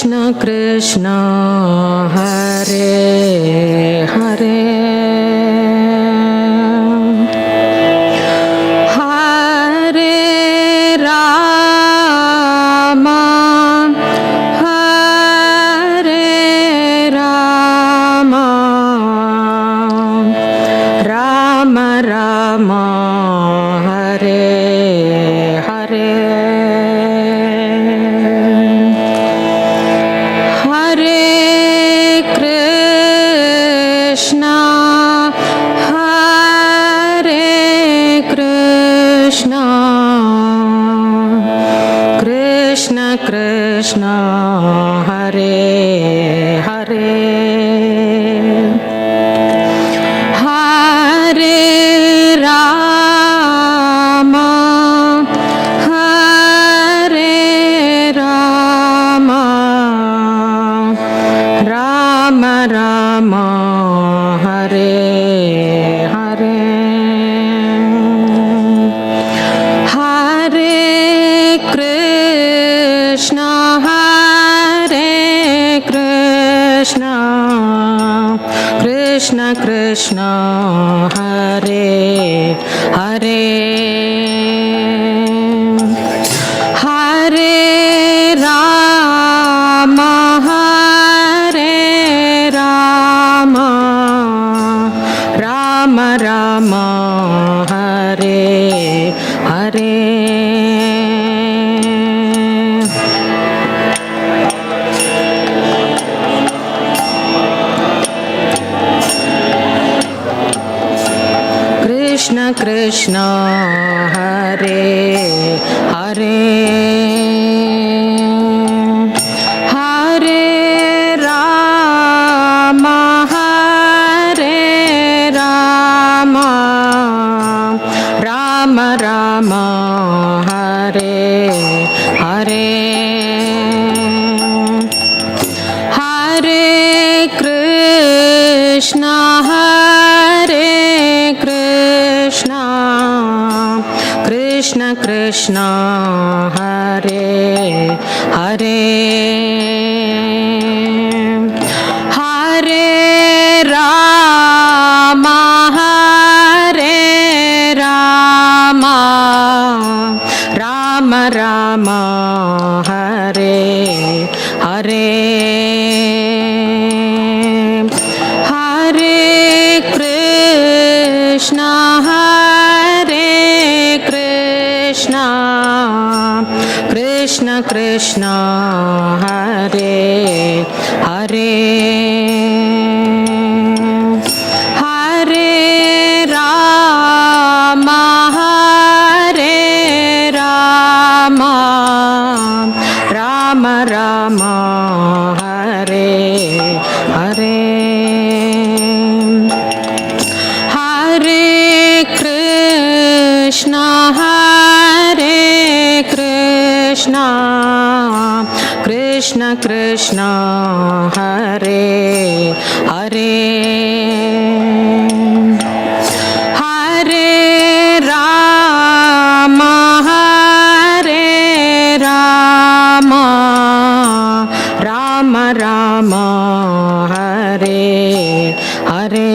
Krishna Krishna Hare Hare Hare Rama Hare Rama Rama Rama Hare Hare Krishna Hare Hare Hare Rama Hare Rama Rama Rama Hare Hare Hare Krishna Hare Krishna Krishna Krishna Hare Hare Hare Rama Hare Rama Rama Rama Hare Hare Krishna Krishna Hare Hare Hare Rama Hare Rama Rama Rama Hare Hare Hare Krishna Hare Hare Hare Rama Hare Rama Rama Rama Hare Hare Hare Krishna Hare Krishna Krishna Krishna Hare Hare Hare Rama Hare Rama Rama Rama Hare Hare Hare Krishna Hare Krishna Krishna Krishna Hare Hare Hare Rama Hare Rama Rama Rama Hare Hare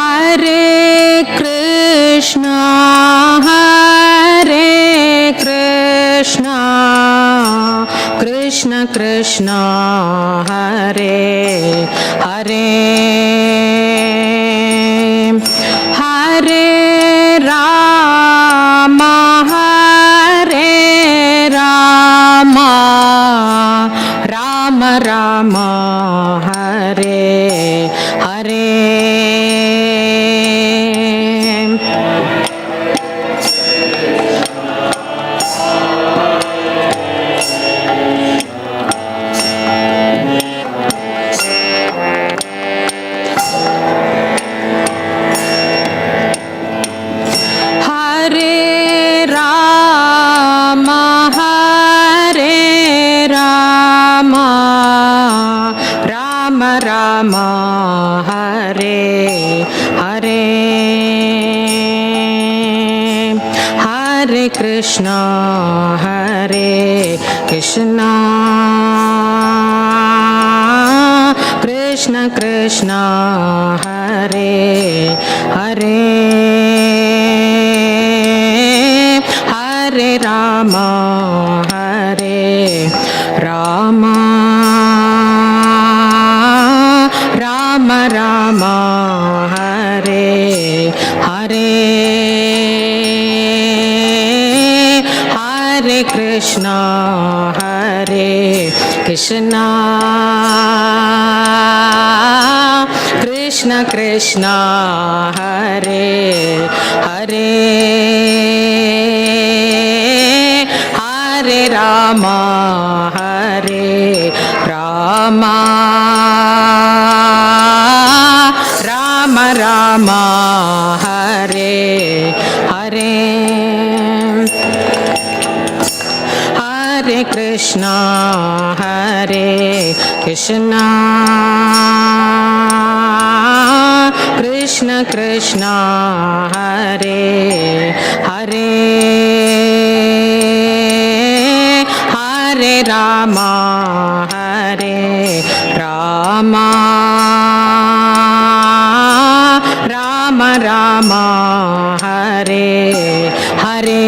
Hare Krishna Hare Krishna Krishna Krishna Hare Hare Hare Rama Hare Rama Rama Rama Hare Hare Hare Rama Hare Rama Rama Rama Hare Hare Hare Krishna Hare Krishna Krishna Krishna Hare Hare Hare Rama Hare Rama Rama Rama Hare Hare Hare Krishna Hare Krishna Krishna Krishna Hare Hare Hare Rama Hare Rama Rama Rama Hare Hare Hare Krishna Hare Krishna Krishna Krishna Hare Hare Hare Rama Hare Rama Rama Rama Hare Hare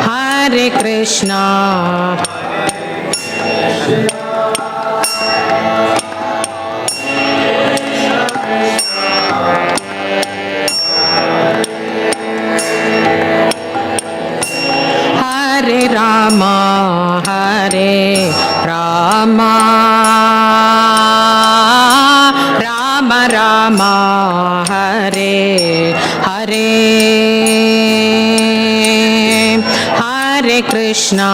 Hare Krishna Hare Rama Hare Rama Rama Hare Hare Hare Krishna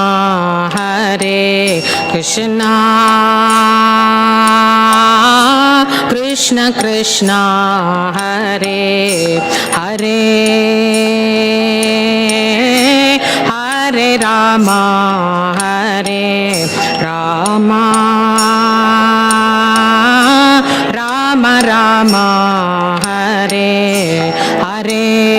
Krishna Krishna Hare Hare Hare Rama Rama Rama Hare Hare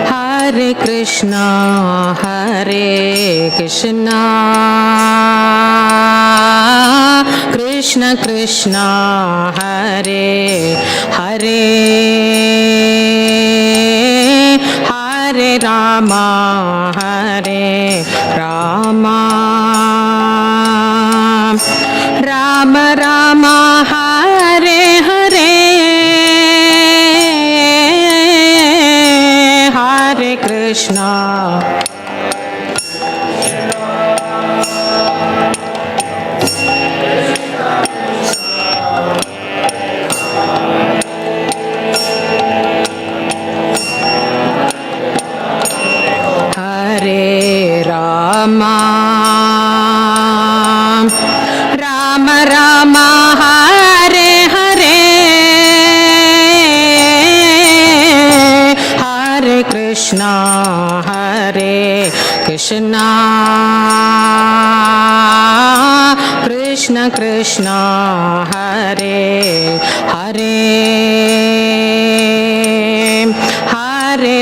Hare Krishna Krishna Krishna Hare Hare Hare Rama Rama Rama Hare Hare Hare Krishna Hare Rama Rama Rama Hare Hare Hare Krishna Krishna Krishna Hare Hare Hare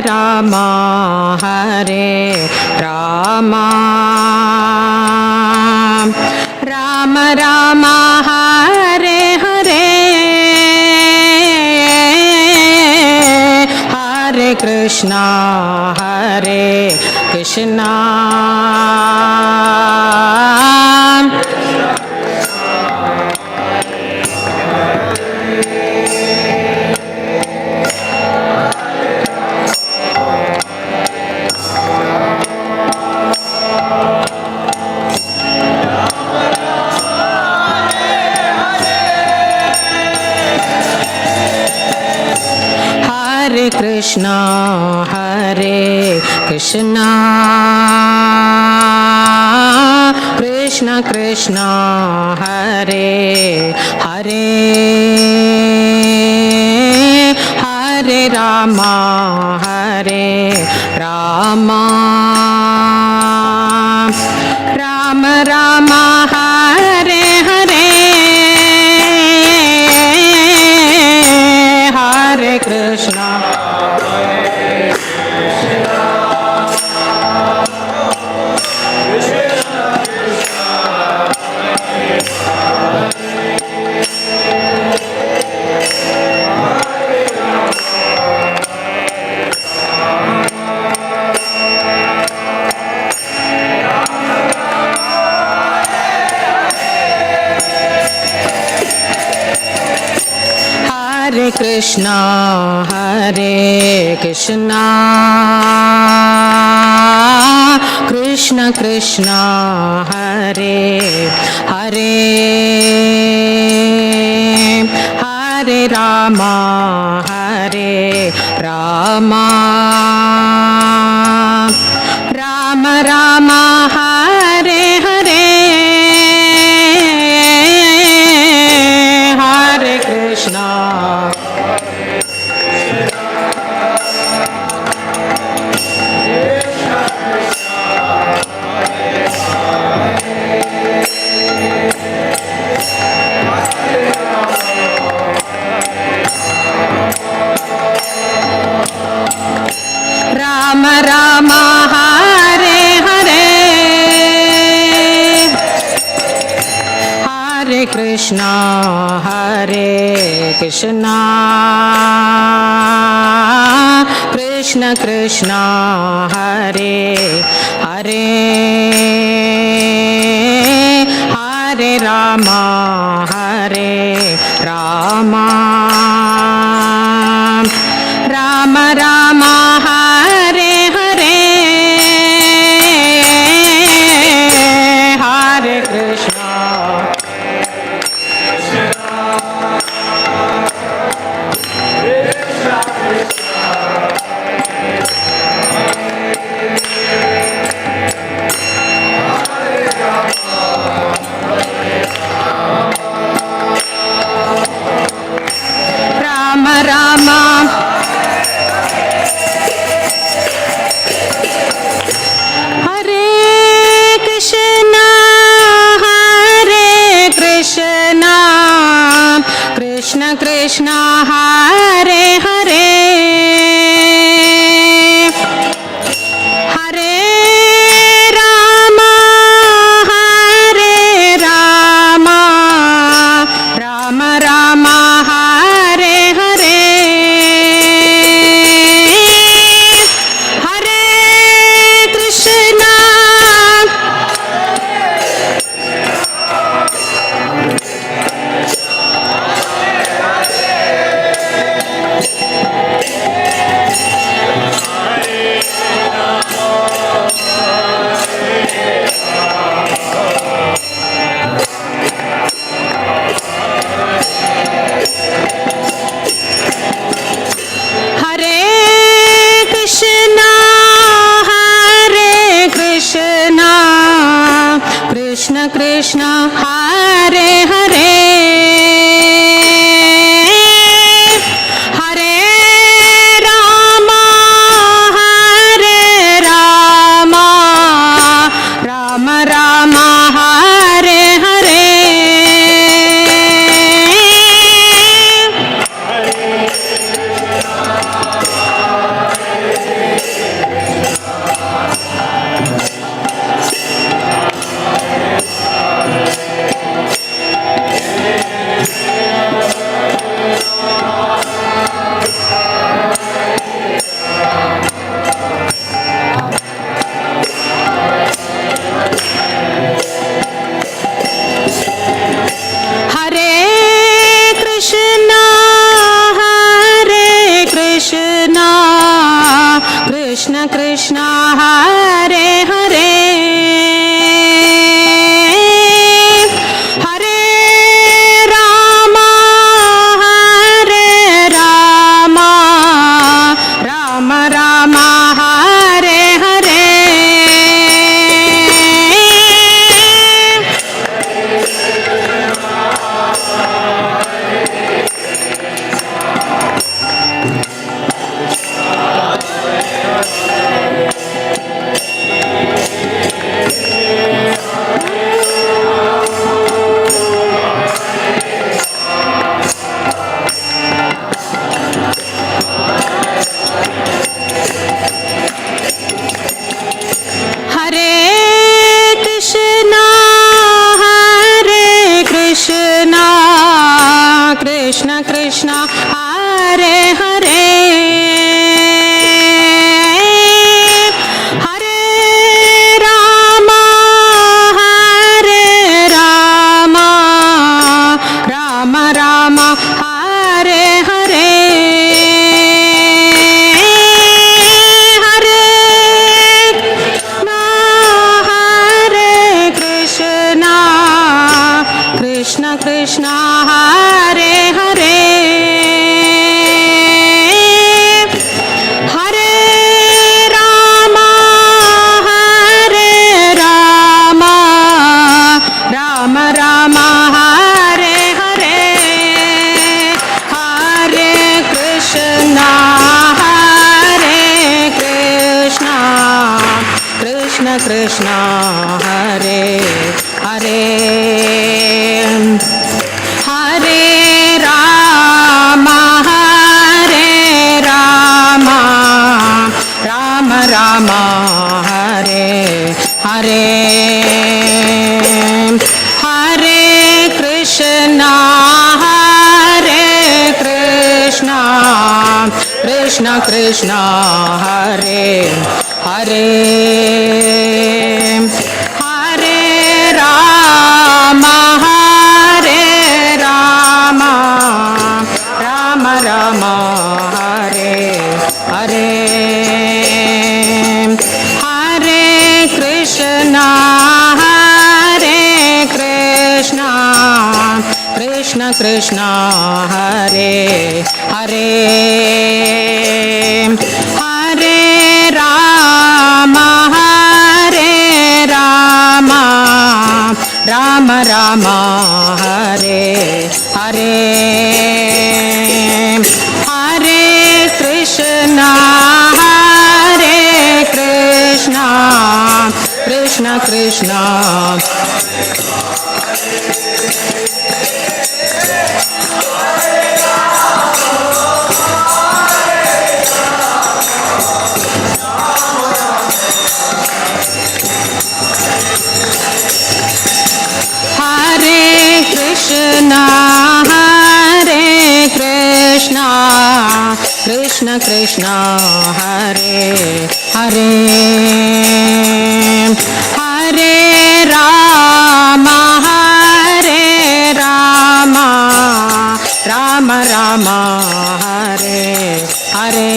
Rama Rama Rama Hare Hare Hare Krishna Hare Krishna Krishna Krishna Hare Hare Hare Rama Rama Rama Hare Hare Hare Krishna Hare Krishna Krishna Krishna Hare Hare Hare Rama Rama Rama Hare Hare Hare Krishna Rama Rama Hare Hare Hare Krishna Krishna Krishna Krishna Hare Hare Hare Rama Hare Rama Rama Rama Hare Hare Hare Krishna Rama Rama Hare Krishna Krishna Krishna Hare Hare Hare Rama Rama Rama Hare Hare Hare Krishna Hare Krishna Krishna Krishna Hare Hare Hare Rama Rama Rama Hare Hare Hare Krishna Krishna Krishna Hare Hare Hare Rama Rama Rama Hare Hare Hare Krishna Krishna Krishna Hare Hare Hare Rama Rama Rama Hare Hare Hare Krishna Krishna Krishna Hare Hare Hare Rama Rama Rama Hare Hare Hare Krishna Krishna Krishna Hare Hare Hare Rama Rama Rama Hare Hare Hare Krishna Krishna Krishna Hare Hare Hare Rama Hare Rama Rama Rama Hare Hare Hare Krishna Hare Krishna Krishna Krishna Hare Hare Hare Rama Hare Rama Rama Rama Hare Hare Hare Krishna Hare Krishna Krishna Krishna Hare Krishna Hare Krishna Krishna Krishna Hare Hare Hare Rama Hare Rama Rama Rama Hare Hare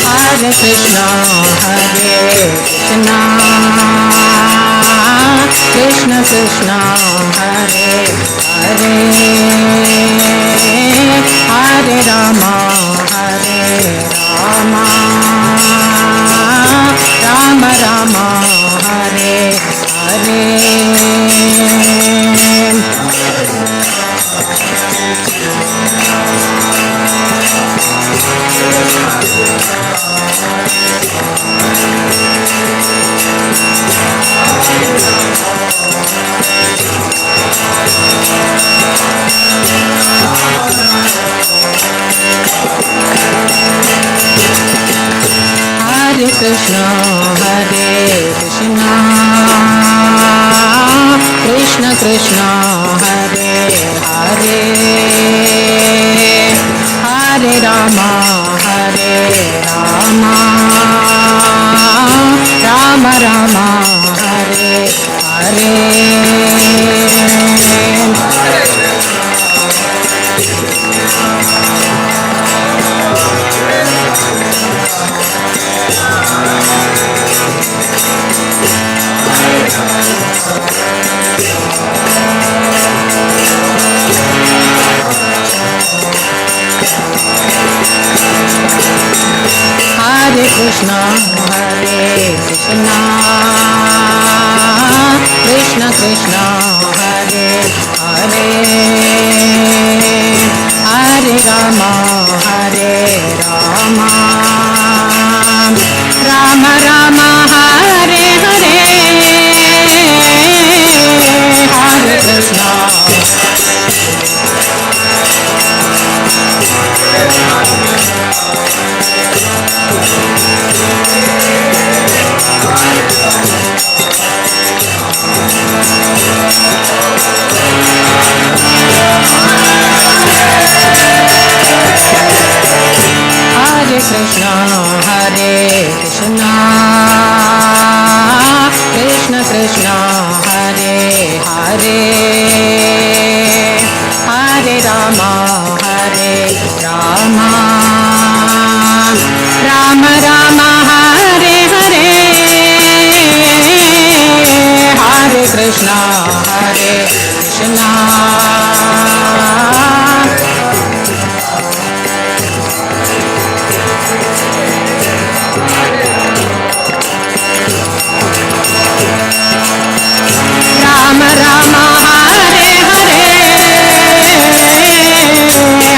Hare Krishna, Hare Krishna, Krishna Krishna, Hare Hare, Hare Rama, Hare Rama, Rama Rama, Hare Hare. Hare Krishna, Hare Krishna, Krishna Krishna, Hare Hare, Hare Rama, Hare Rama, Rama Rama, Hare Hare. Hare Krishna, Hare Krishna, Krishna Krishna, Hare Hare, Hare Rama, Hare Rama, Rama Rama, Hare Hare, Hare Krishna. Hare Krishna, Hare Krishna, Krishna Krishna, Hare Hare, Hare Rama, Hare Rama, Rama Rama, Hare Hare, Hare Krishna, Hare Krishna. Rama Rama, Hare Hare,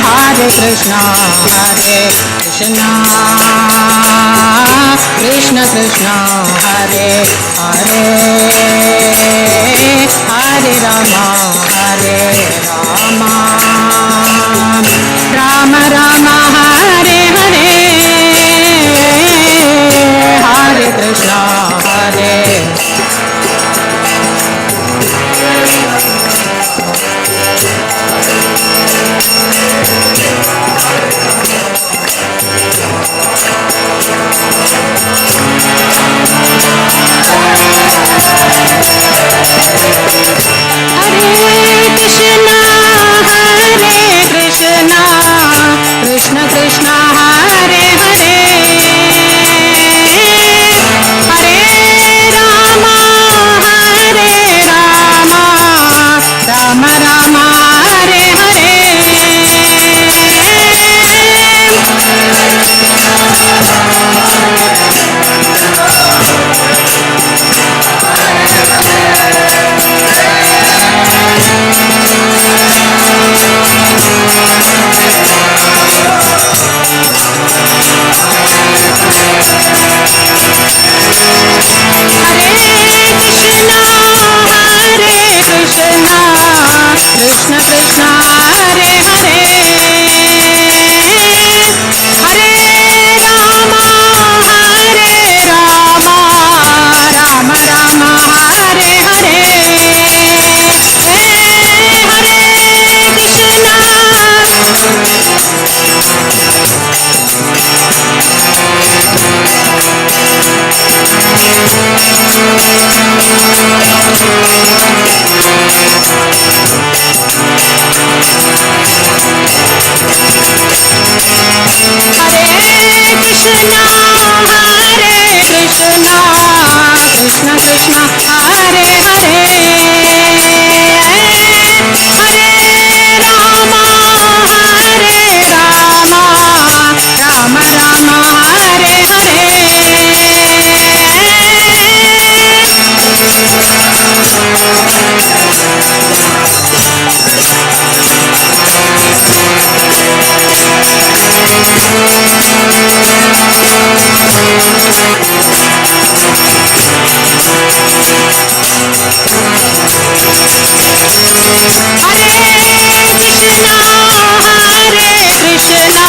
Hare Krishna, Hare Krishna, Krishna Krishna, Hare Hare, Hare Rama, Hare Rama, Rama Rama, Hare Hare, Hare Krishna, Hare Krishna Krishna Hare Hare, Hare Rama, Hare Rama, Rama Rama, Hare Hare. Krishna Krishna Hare Hare, Hare Rama, Hare Rama, Rama Rama, Hare Hare,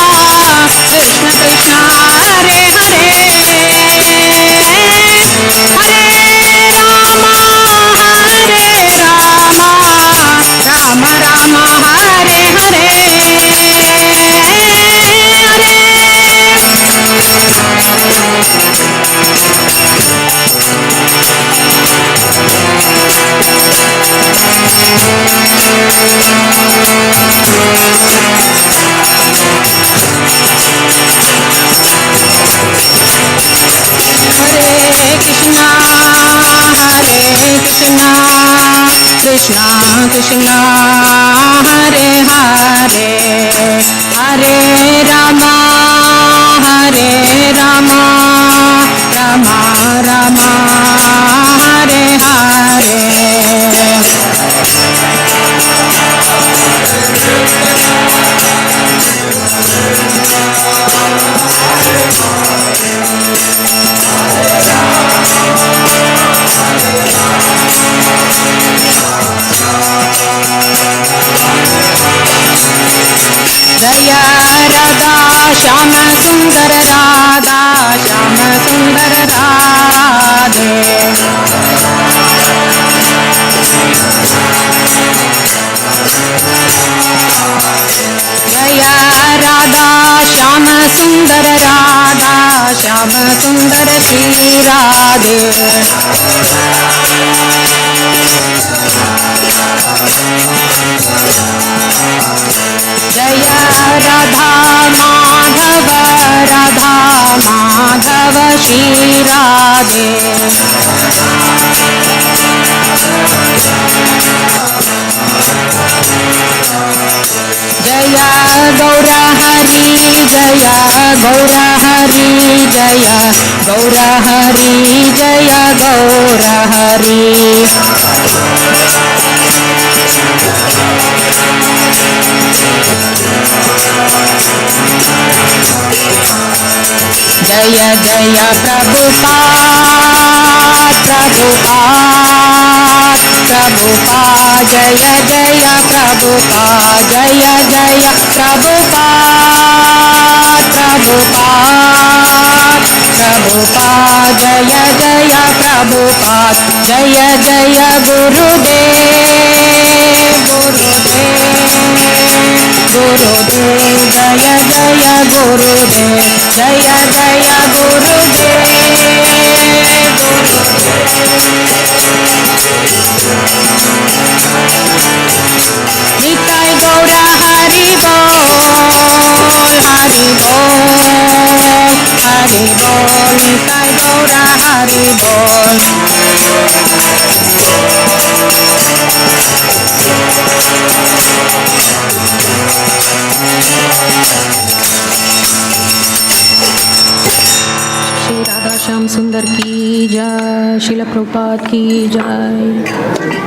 Krishna Krishna Hare Hare, Hare Rama, Hare Rama, Rama Rama, Hare Hare. Krishna Krishna Hare Hare, Hare Rama, Hare Rama, Rama Rama, Hare Hare. Jaya Radha Shyama Sundar Radha Shyama Sundar Radhe, Jaya Radha Shyama Sundar Radha Shyama Sundar Shri Radhe, Jaya Radha Madhava Radha Madhava Shri Radhe, Jaya Gaura Hari Jaya Gaura Hari Jaya Gaura Hari Jaya Gaura Hari, जय जय प्रभुपाद प्रभुपाद प्रभुपाद जय जय प्रभुपाद जय जय प्रभुपाद प्रभुपाद प्रभुपाद जय जय प्रभुपाद जय जय गुरुदेव गुरुदेव जय जय गुरुदेव जय जय गुरुदेव निताय गौरा हरि बोल हरि बोल हरि बोल निताय गौरा हरि बोल श्री राधा श्याम सुंदर की जय, श्रील प्रभुपाद की जय।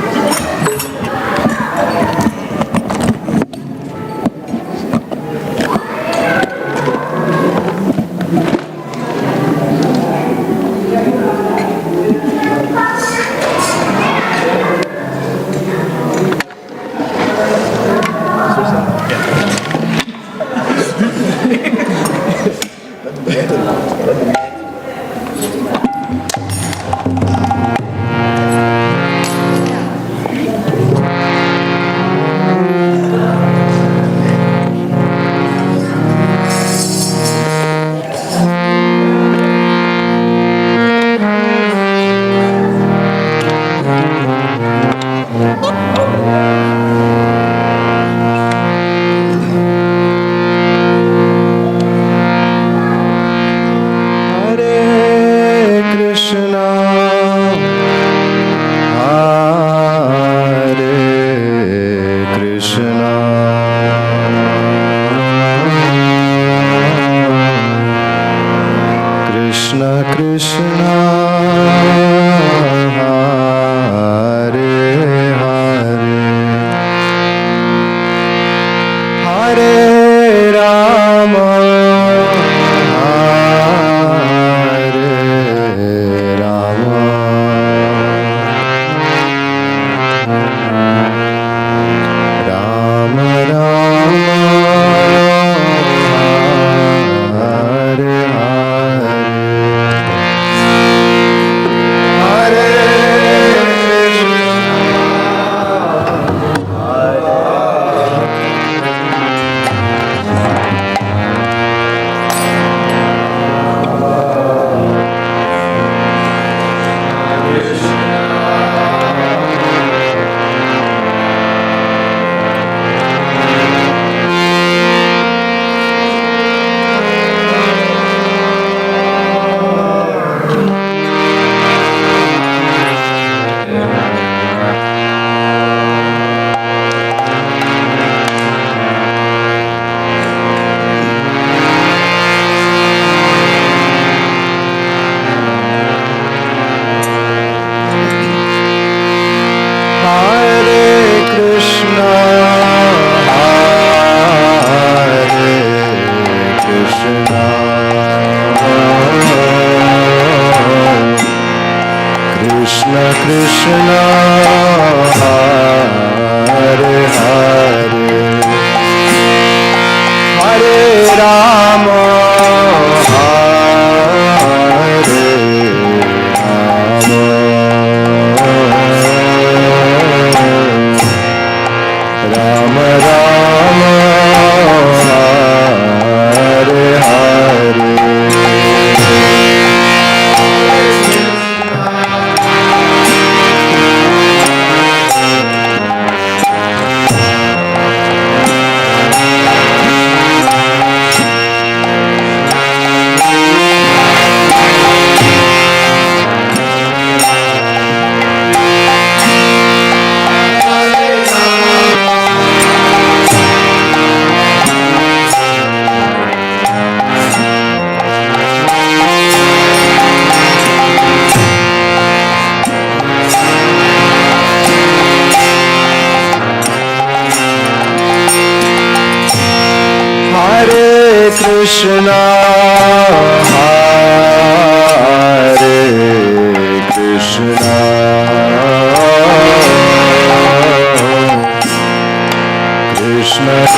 Krishna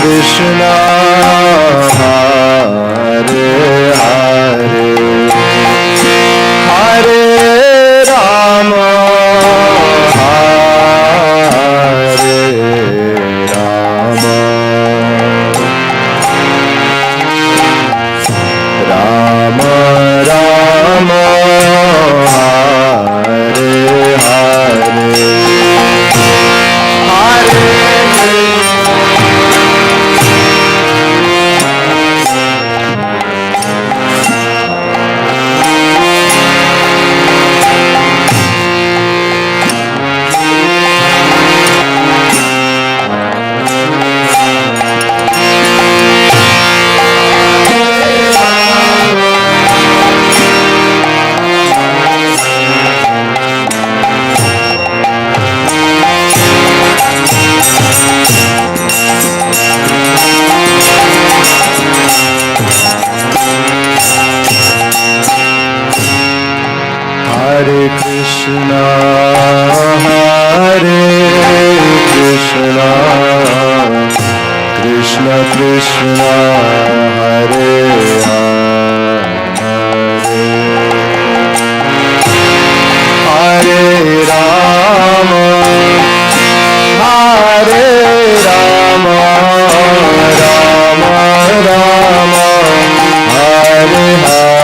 Krishna, Hare Hare, Hare Rama, Hare Rama, Rama Rama, Hare Hare, Hare Hare Krishna, Hare Krishna, Krishna Krishna, Hare Hare, Hare Rama, Hare Rama, Rama Rama, Hare Hare.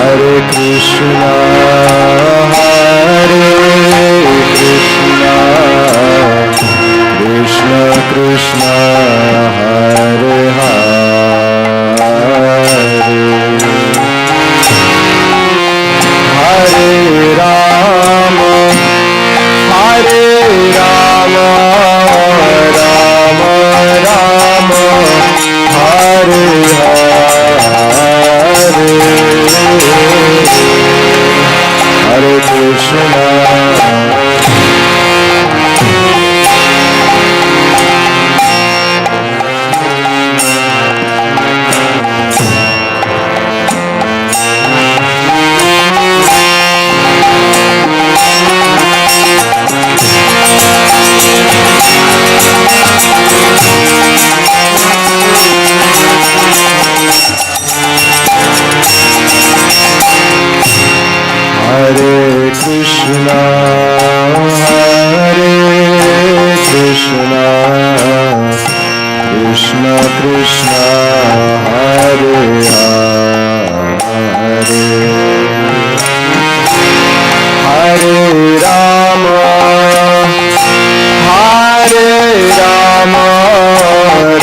Hare Krishna, Hare Krishna, Krishna Krishna, Hare Hare, Hare Rama, Hare Rama, Rama Rama, Hare Hare Krishna. Hare Krishna, Hare Krishna, Krishna Krishna, Hare Hare, Hare Rama, Hare Rama,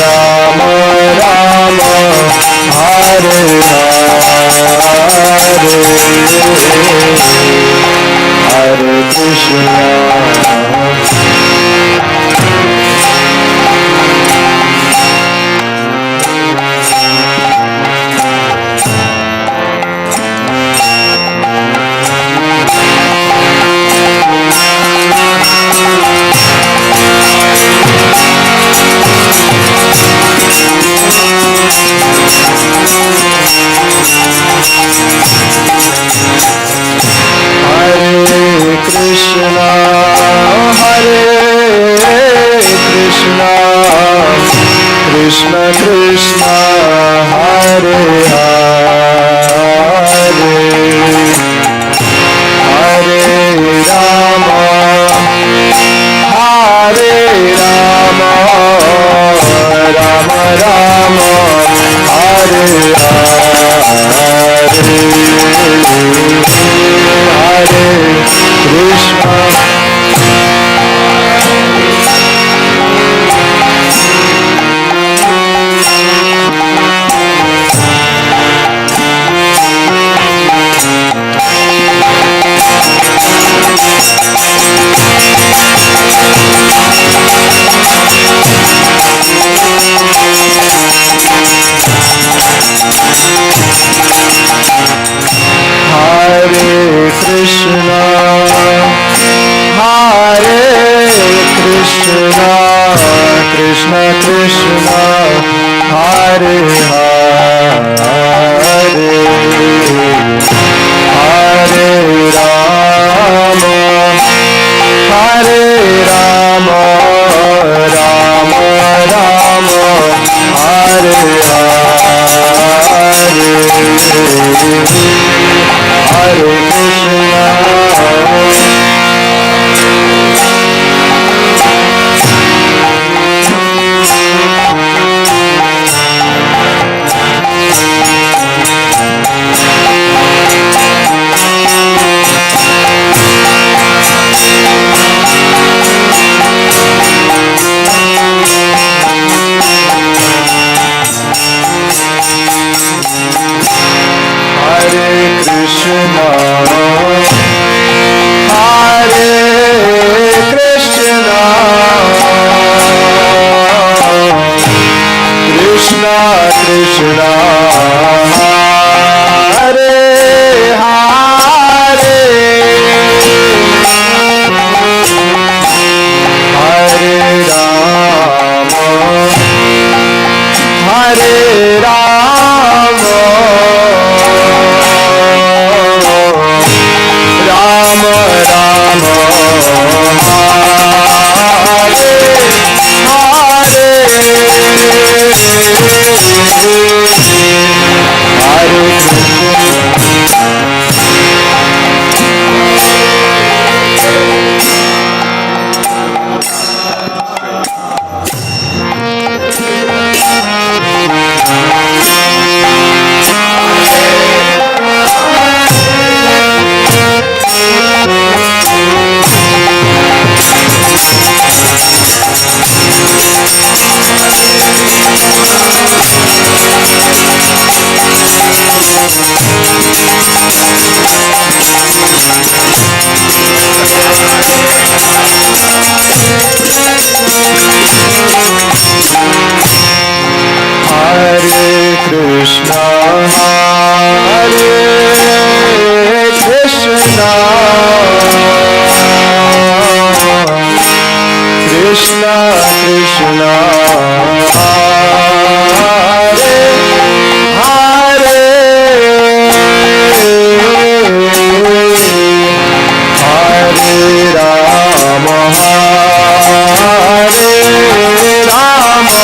Rama Rama, Hare Hare Krishna. Krishna Krishna, Hare Hare, Hare Rama, Hare Rama, Rama Rama, Hare Hare, Hare Krishna. Krishna, Hare Hare, Hare Rama, Hare Rama, Rama Rama, Hare Hare, Hare Krishna, Hare Krishna, Krishna Krishna, Hare Hare, Hare Rama, Hare Rama,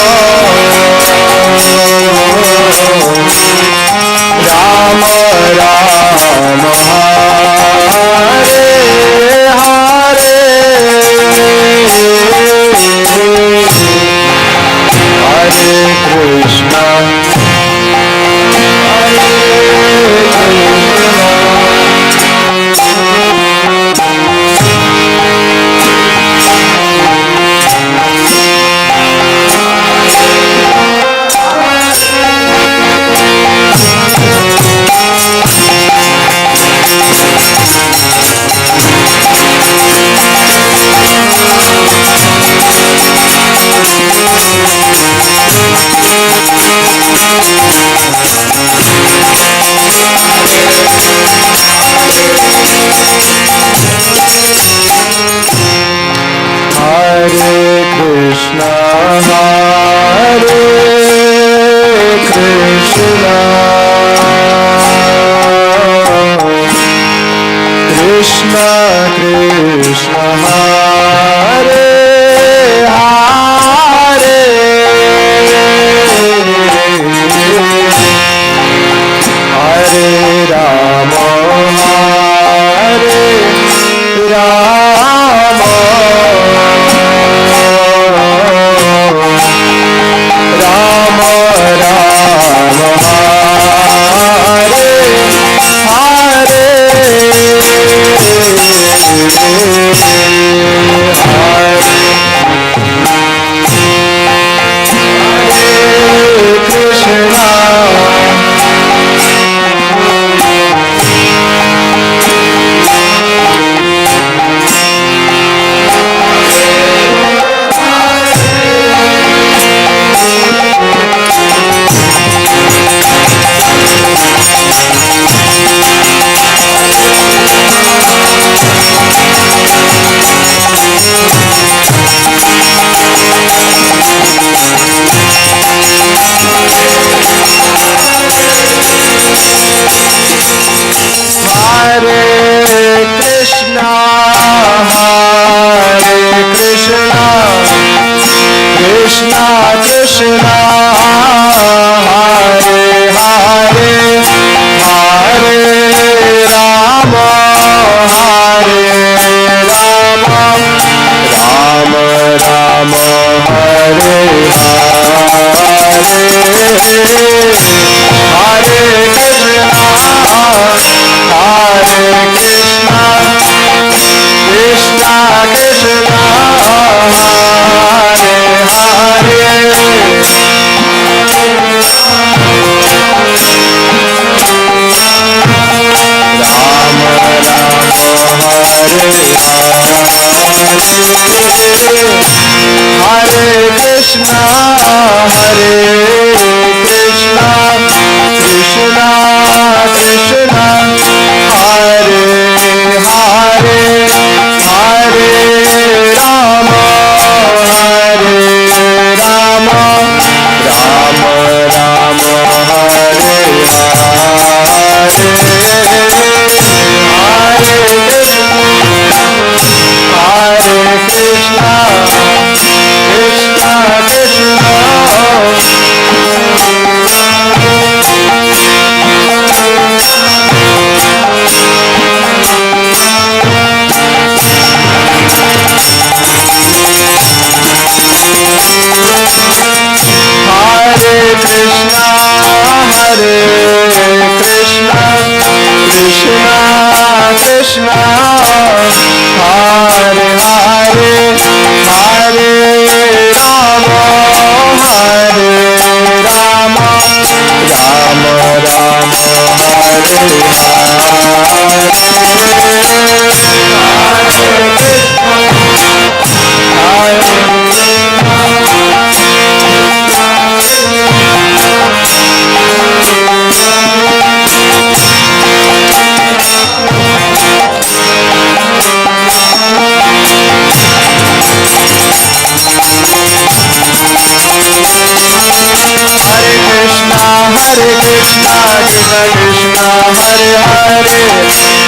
Krishna Krishna Krishna Hare Hare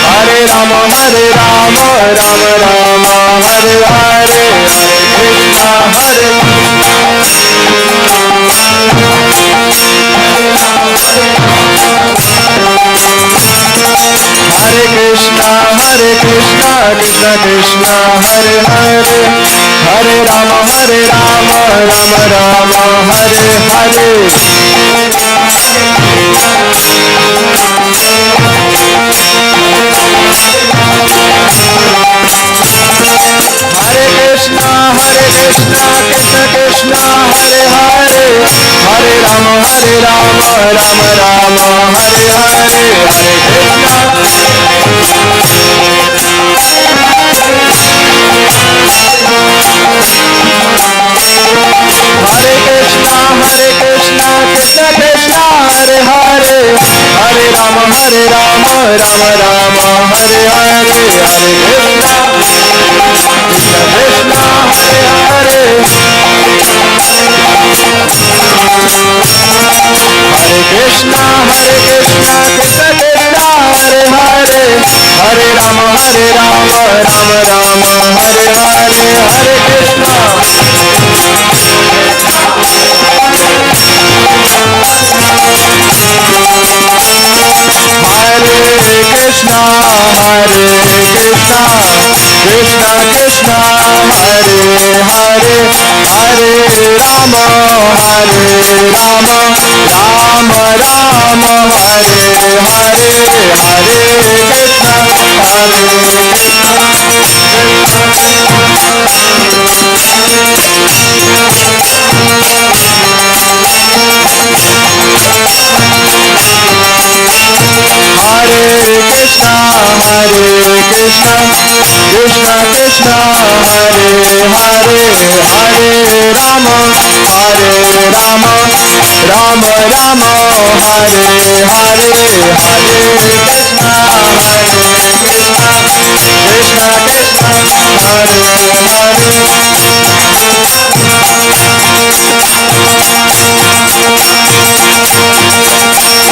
Hare Rama Rama Rama Hare Hare Krishna Hare Krishna Krishna Krishna Hare Hare Hare Rama Rama Rama Hare Hare Hare Krishna Krishna Krishna Hare Hare Hare Rama Rama Rama Hare Hare Hare Krishna Krishna Krishna Hare Hare Hare Rama Rama Rama Hare Hare Hare Krishna Krishna Hare Hare Hare Krishna Krishna Krishna Hare Hare Hare Rama Rama Rama Hare Hare Hare Krishna Krishna Krishna Krishna Hare Hare Hare Rama Rama Rama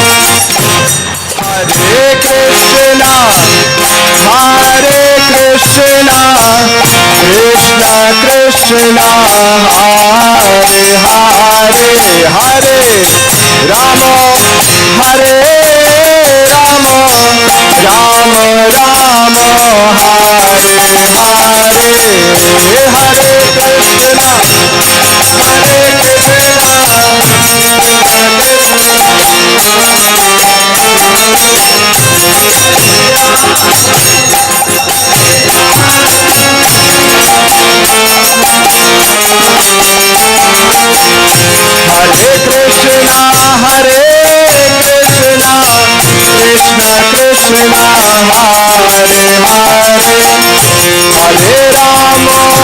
Hare Hare Hare Krishna Krishna Krishna Hare Hare Hare Rama Rama Rama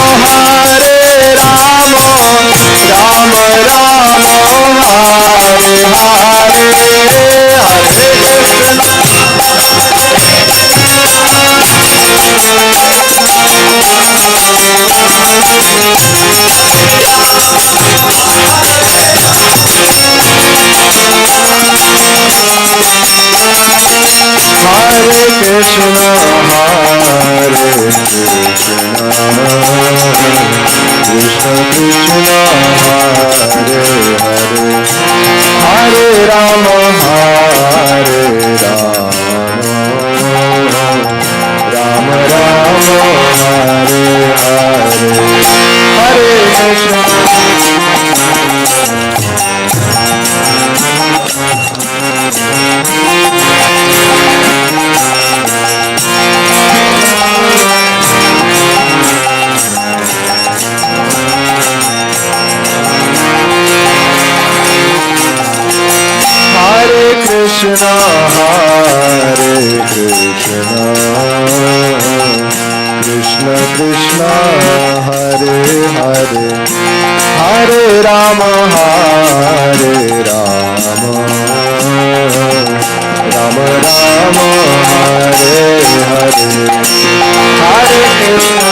Hare Hare Hare Krishna Krishna Hare Krishna Hare Hare Hare Rama Hare Rama Rama Rama Hare Hare Hare Krishna Krishna Hare Krishna Krishna Krishna Hare Hare Hare Rama Rama Rama Rama Hare Hare Hare Krishna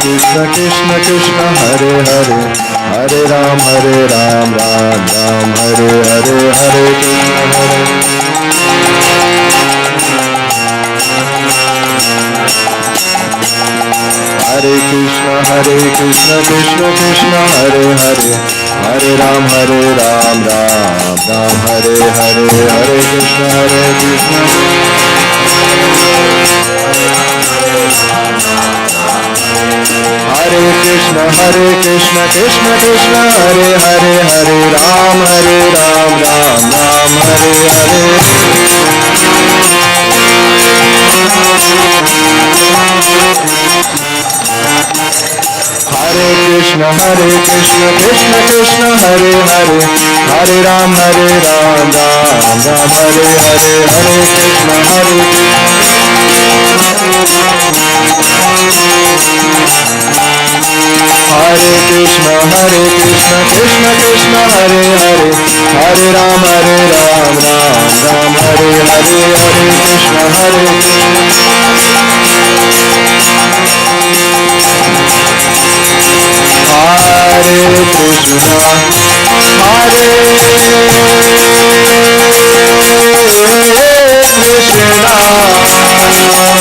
Krishna Krishna Krishna Hare Hare Hare Ram Ram Ram Hare Hare Hare Krishna Hare Krishna Krishna Krishna Hare Hare Hare Ram Ram Ram Hare Hare Hare Krishna Hare Krishna Krishna Krishna Hare Hare Hare Ram Ram Ram Hare Hare Hare Krishna Krishna Krishna Hare Hare Hare Ram Ram Ram Hare Hare Hare Krishna Hare Krishna Krishna Krishna Hare Hare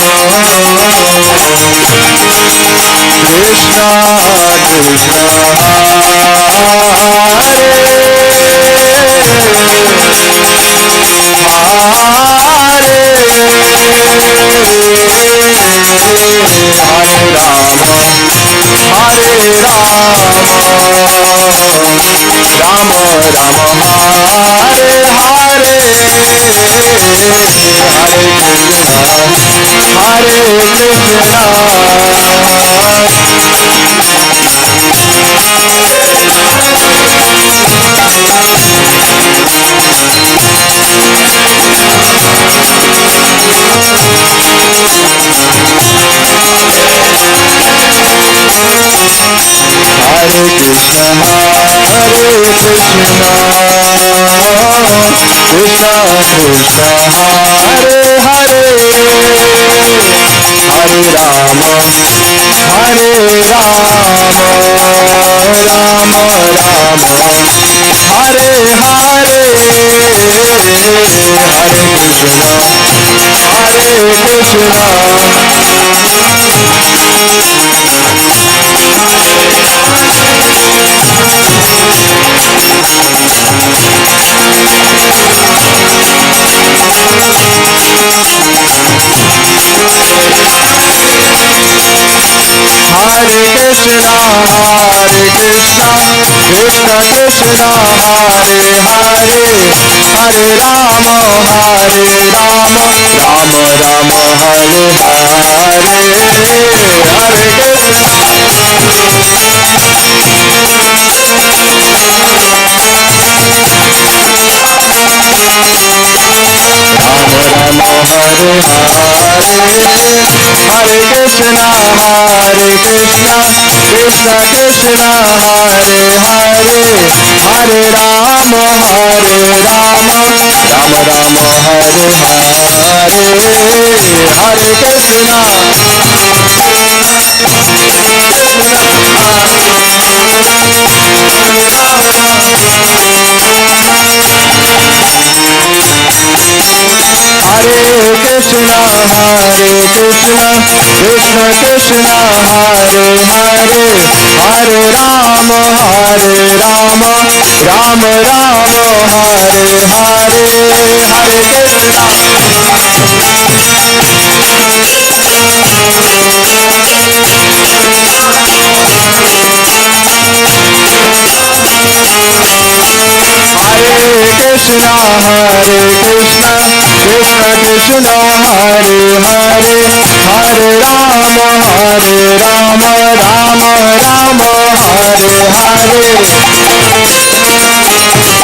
Hare Ram Ram Ram Hare Hare Hare Krishna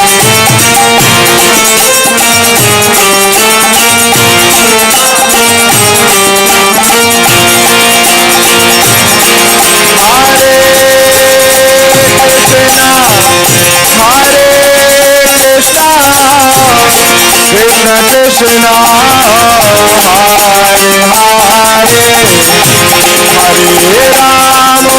Hare Krishna Hare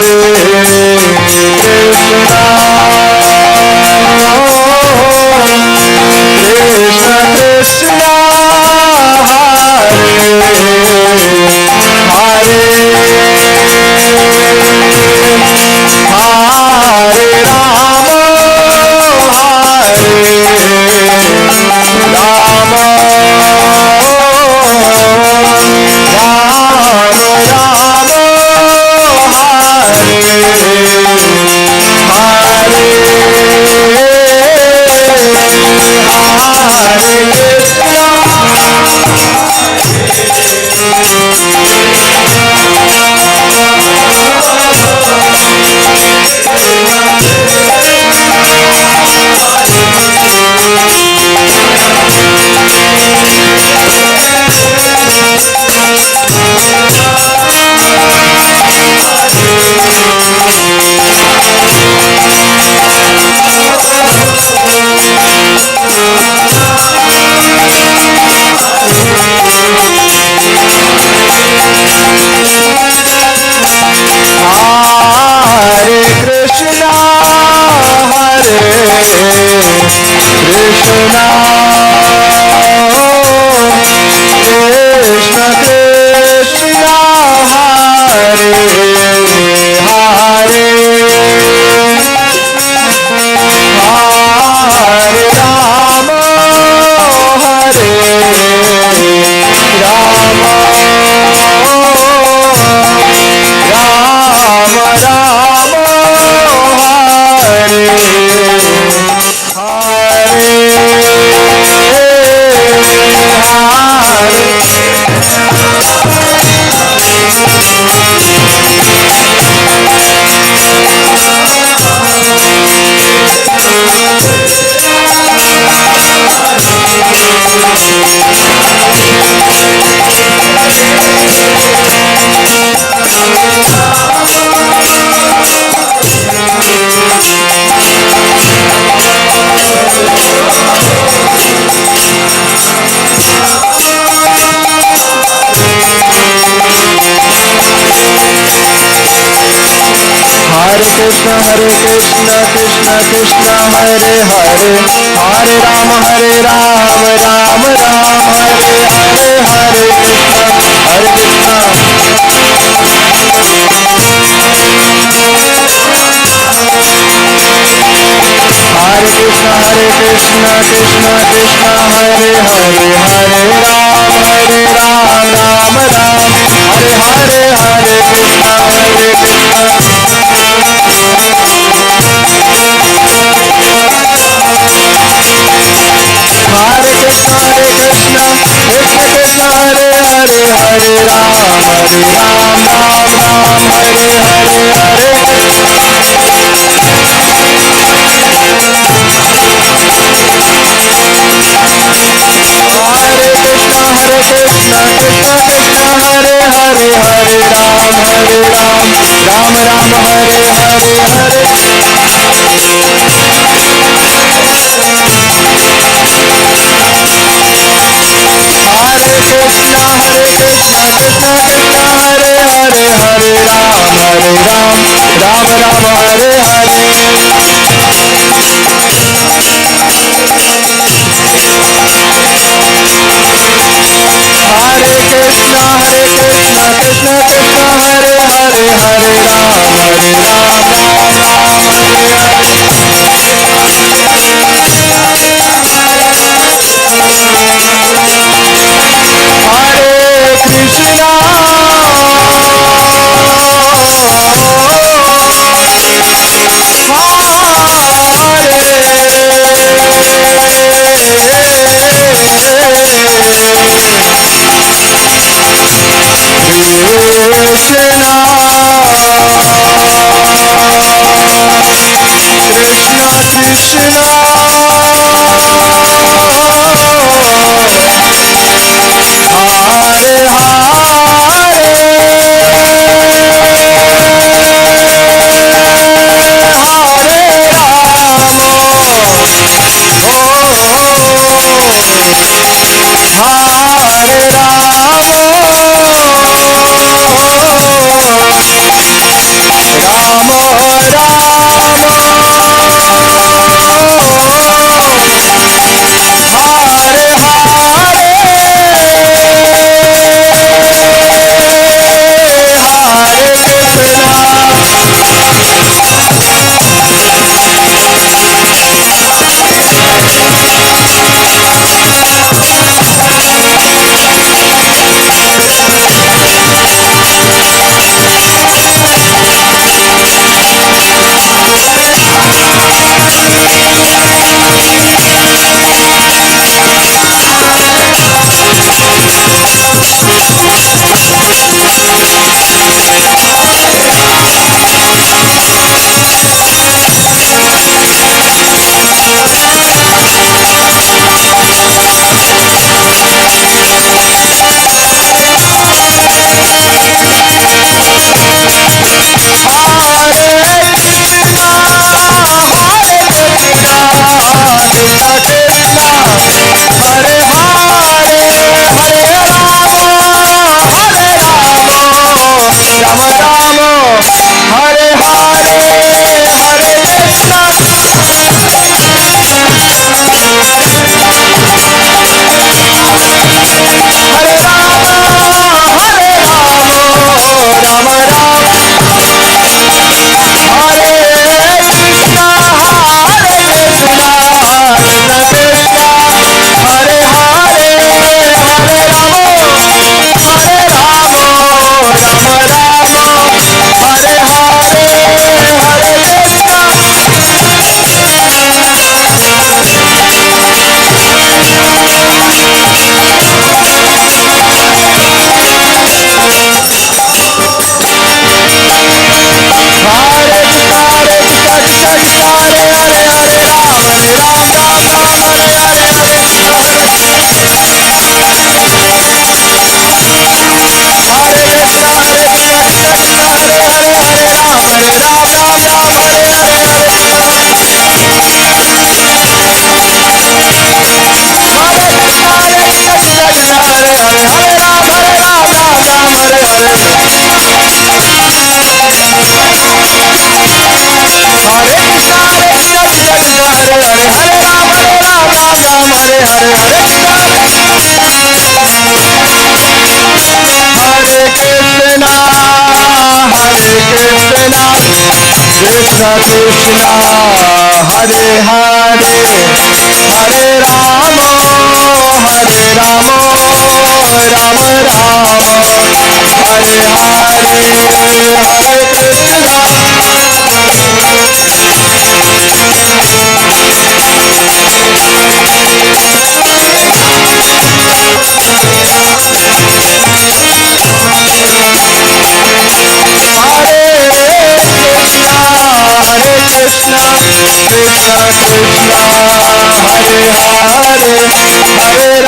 Krishna Hare Hare, Hare Rama, Hare Rama, Rama Rama, Hare Hare, Hare Krishna. Krishna Krishna Hare Hare Hare